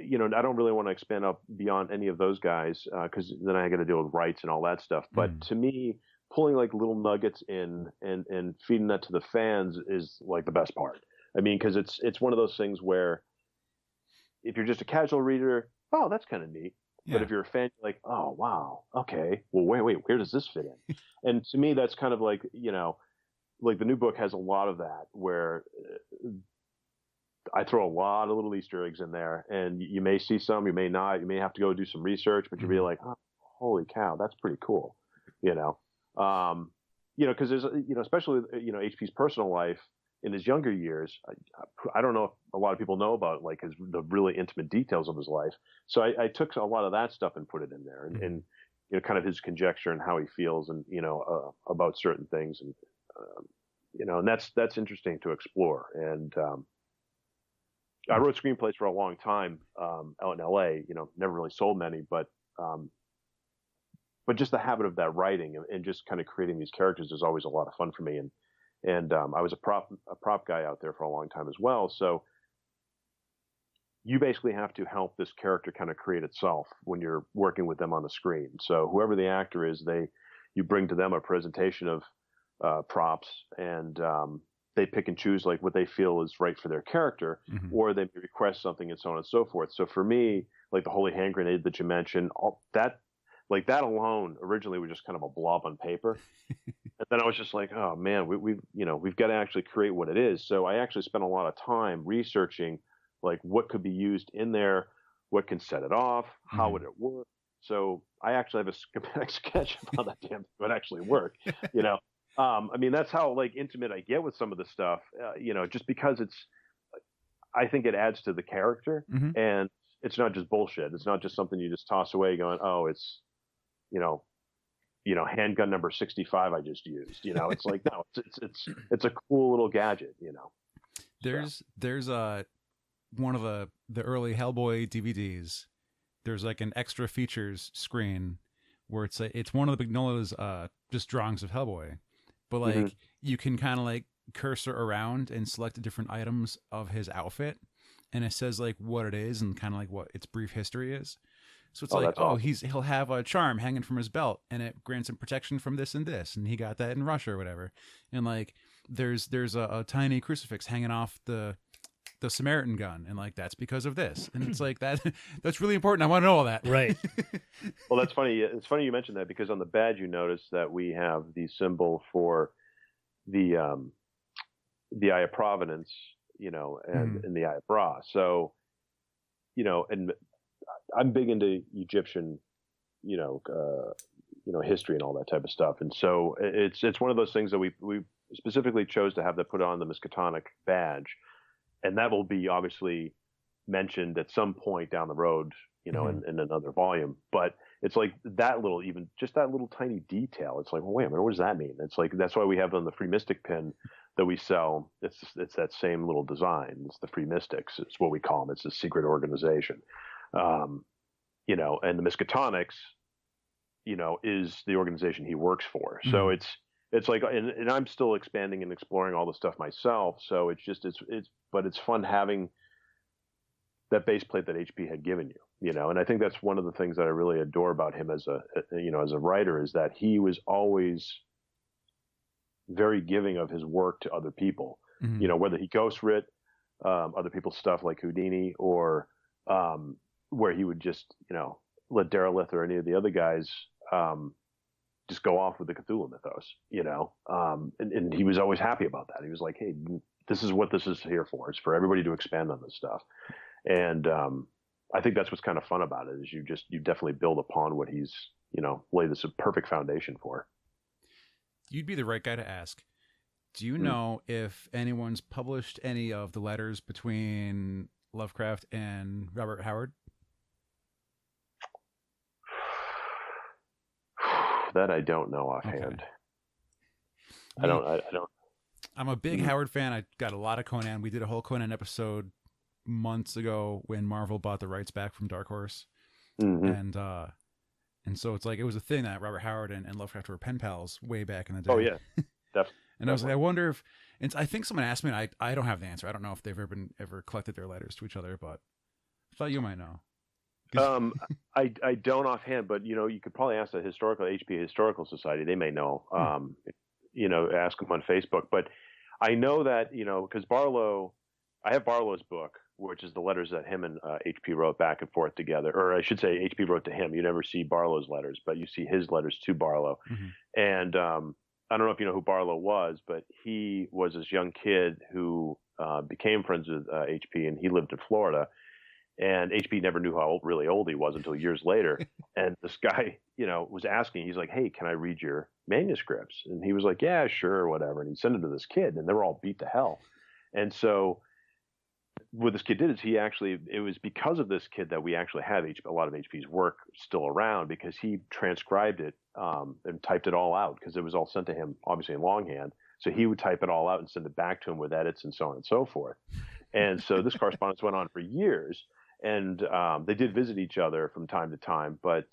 Speaker 3: don't really want to expand up beyond any of those guys because then I got to deal with rights and all that stuff. But to me, pulling like little nuggets in and feeding that to the fans is like the best part. I mean, because it's one of those things where if you're just a casual reader, oh, that's kind of neat. Yeah. But if you're a fan, you're like, oh, wow, okay, well, wait, where does this fit in? And to me, that's kind of like, like the new book has a lot of that where I throw a lot of little Easter eggs in there, and you may see some, you may not, you may have to go do some research, but you'll be like, oh, holy cow, that's pretty cool, because there's, especially, HP's personal life in his younger years. I don't know if a lot of people know about like the really intimate details of his life. So I took a lot of that stuff and put it in there and kind of his conjecture and how he feels and, about certain things. And, and that's interesting to explore. And, I wrote screenplays for a long time, out in LA, never really sold many, but just the habit of that writing and just kind of creating these characters is always a lot of fun for me. And I was a prop guy out there for a long time as well. So you basically have to help this character kind of create itself when you're working with them on the screen. So whoever the actor is, you bring to them a presentation of props and they pick and choose like what they feel is right for their character, or they request something and so on and so forth. So for me, like the holy hand grenade that you mentioned, all that, like that alone originally was just kind of a blob on paper. And then I was just like, oh man, we've got to actually create what it is. So I actually spent a lot of time researching like what could be used in there, what can set it off, how would it work. So I actually have a schematic sketch of how that damn thing would actually work, I mean, that's how like intimate I get with some of the stuff, just because I think it adds to the character and it's not just bullshit. It's not just something you just toss away going, oh, it's, handgun number 65 I just used. It's like, no, it's a cool little gadget.
Speaker 2: There's one of the early Hellboy DVDs. There's like an extra features screen where it's one of the Bignola's just drawings of Hellboy, but like you can kind of like cursor around and select different items of his outfit, and it says like what it is and kind of like what its brief history is. So it's awesome. He'll have a charm hanging from his belt, and it grants him protection from this and this, and he got that in Russia or whatever. And like there's a tiny crucifix hanging off the Samaritan gun, and like that's because of this. And it's like that's really important. I want to know all that.
Speaker 1: Right.
Speaker 3: Well, that's funny. It's funny you mentioned that because on the badge you notice that we have the symbol for the Eye of Providence, and the Eye of Ra. So, and I'm big into Egyptian, history and all that type of stuff. And so it's one of those things that we specifically chose to have that put on the Miskatonic badge. And that will be obviously mentioned at some point down the road, in another volume. But it's like that little, even just that little tiny detail. It's like, well, wait a minute, what does that mean? It's like, that's why we have on the Free Mystic pin that we sell. It's that same little design. It's the Free Mystics. It's what we call them. It's a secret organization. You know, and the Miskatonics, you know, is the organization he works for. So it's like, and I'm still expanding and exploring all the stuff myself. So it's just, but it's fun having that base plate that HP had given you, you know, and I think that's one of the things that I really adore about him as you know, as a writer, is that he was always very giving of his work to other people, you know, whether he ghostwrit other people's stuff like Houdini, or where he would just, you know, let Derelith or any of the other guys just go off with the Cthulhu mythos, you know, and he was always happy about that. He was like, hey, this is what this is here for. It's for everybody to expand on this stuff. And I think that's what's kind of fun about it, is you definitely build upon what he's, you know, laid this a perfect foundation for.
Speaker 2: You'd be the right guy to ask. Do you know if anyone's published any of the letters between Lovecraft and Robert Howard?
Speaker 3: That I don't know offhand. Okay. I don't.
Speaker 2: I'm a big Howard fan. I got a lot of Conan. We did a whole Conan episode months ago when Marvel bought the rights back from Dark Horse, and so it's like it was a thing that Robert Howard and Lovecraft were pen pals way back in the day.
Speaker 3: Oh yeah, definitely.
Speaker 2: And I was like, I wonder if, and I think someone asked me, and I don't have the answer. I don't know if they've ever collected their letters to each other, but I thought you might know.
Speaker 3: I don't offhand, but you know, you could probably ask the HP Historical Society. They may know. You know, ask them on Facebook. But I know that, you know, because I have Barlow's book, which is the letters that him and HP wrote back and forth together, or I should say HP wrote to him. You never see Barlow's letters, but you see his letters to Barlow. And I don't know if you know who Barlow was, but he was this young kid who became friends with HP, and he lived in Florida. And HP never knew how really old he was until years later. And this guy, you know, was asking, he's like, hey, can I read your manuscripts? And he was like, yeah, sure, whatever. And he sent them to this kid, and they were all beat to hell. And so what this kid did is it was because of this kid that we actually have a lot of HP's work still around, because he transcribed it and typed it all out, because it was all sent to him, obviously in longhand. So he would type it all out and send it back to him with edits and so on and so forth. And so this correspondence went on for years. And they did visit each other from time to time, but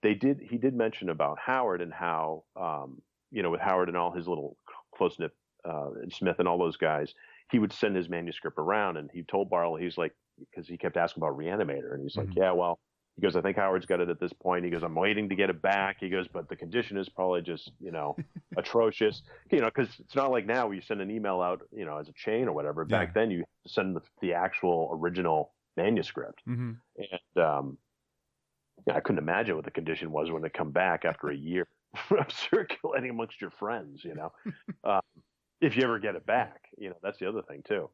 Speaker 3: he did mention about Howard, and how, you know, with Howard and all his little close-knit, and Smith and all those guys, he would send his manuscript around, and he told Barlow, he's like, because he kept asking about Reanimator, and he's like, yeah, well, he goes, I think Howard's got it at this point. He goes, I'm waiting to get it back. He goes, but the condition is probably just, you know, atrocious, you know, because it's not like now where you send an email out, you know, as a chain or whatever. Back then you send the actual original manuscript. And I couldn't imagine what the condition was when they come back after a year of circulating amongst your friends, you know, if you ever get it back, you know, that's the other thing too.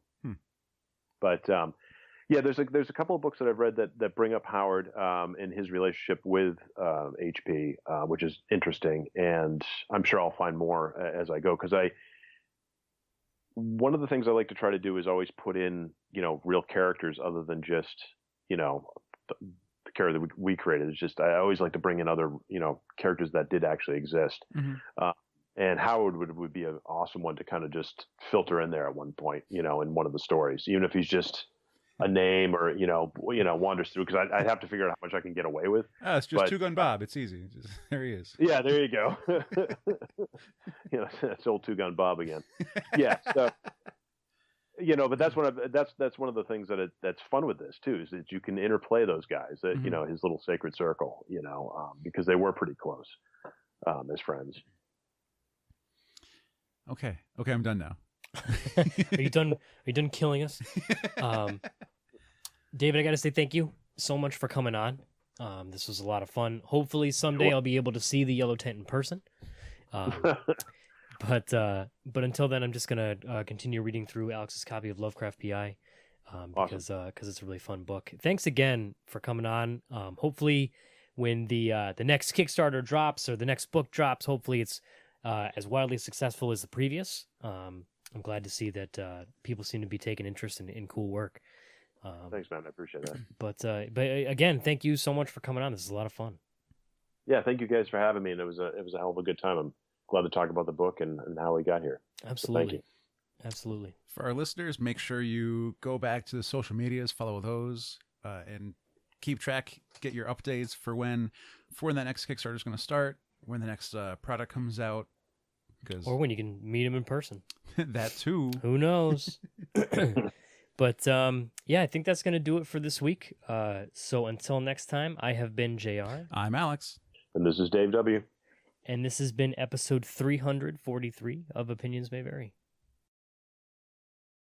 Speaker 3: But yeah, there's a couple of books that I've read that bring up Howard and his relationship with HP, which is interesting, and I'm sure I'll find more as I go, because one of the things I like to try to do is always put in, you know, real characters other than just, you know, the character that we created. It's just, I always like to bring in other, you know, characters that did actually exist. And Howard would be an awesome one to kind of just filter in there at one point, you know, in one of the stories, even if he's just a name, or, you know, wanders through, because I'd have to figure out how much I can get away with.
Speaker 2: It's just Two Gun Bob. It's easy. There he is.
Speaker 3: Yeah, there you go. You know, that's old Two Gun Bob again. Yeah. So, you know, but that's one of the things that's fun with this too, is that you can interplay those guys, that, you know, his little sacred circle, you know, because they were pretty close as friends.
Speaker 2: Okay, I'm done now.
Speaker 1: Are you done killing us? David, I got to say thank you so much for coming on. This was a lot of fun. Hopefully someday I'll be able to see the yellow tent in person. But until then, I'm just gonna continue reading through Alex's copy of Lovecraft PI, because it's a really fun book. Thanks again for coming on. Hopefully, when the next Kickstarter drops, or the next book drops, hopefully it's as wildly successful as the previous. I'm glad to see that people seem to be taking interest in cool work.
Speaker 3: Thanks, man. I appreciate that.
Speaker 1: But again, thank you so much for coming on. This is a lot of fun.
Speaker 3: Yeah, thank you guys for having me, and it was a hell of a good time. I'm glad to talk about the book and how we got here.
Speaker 1: Absolutely.
Speaker 3: So thank you.
Speaker 1: Absolutely.
Speaker 2: For our listeners, make sure you go back to the social medias, follow those, and keep track, get your updates for when that next Kickstarter is going to start, when the next product comes out.
Speaker 1: Or when you can meet him in person.
Speaker 2: That too.
Speaker 1: Who knows? But yeah, I think that's going to do it for this week. So until next time, I have been JR.
Speaker 2: I'm Alex.
Speaker 3: And this is Dave W.
Speaker 1: And this has been episode 343 of Opinions May Vary.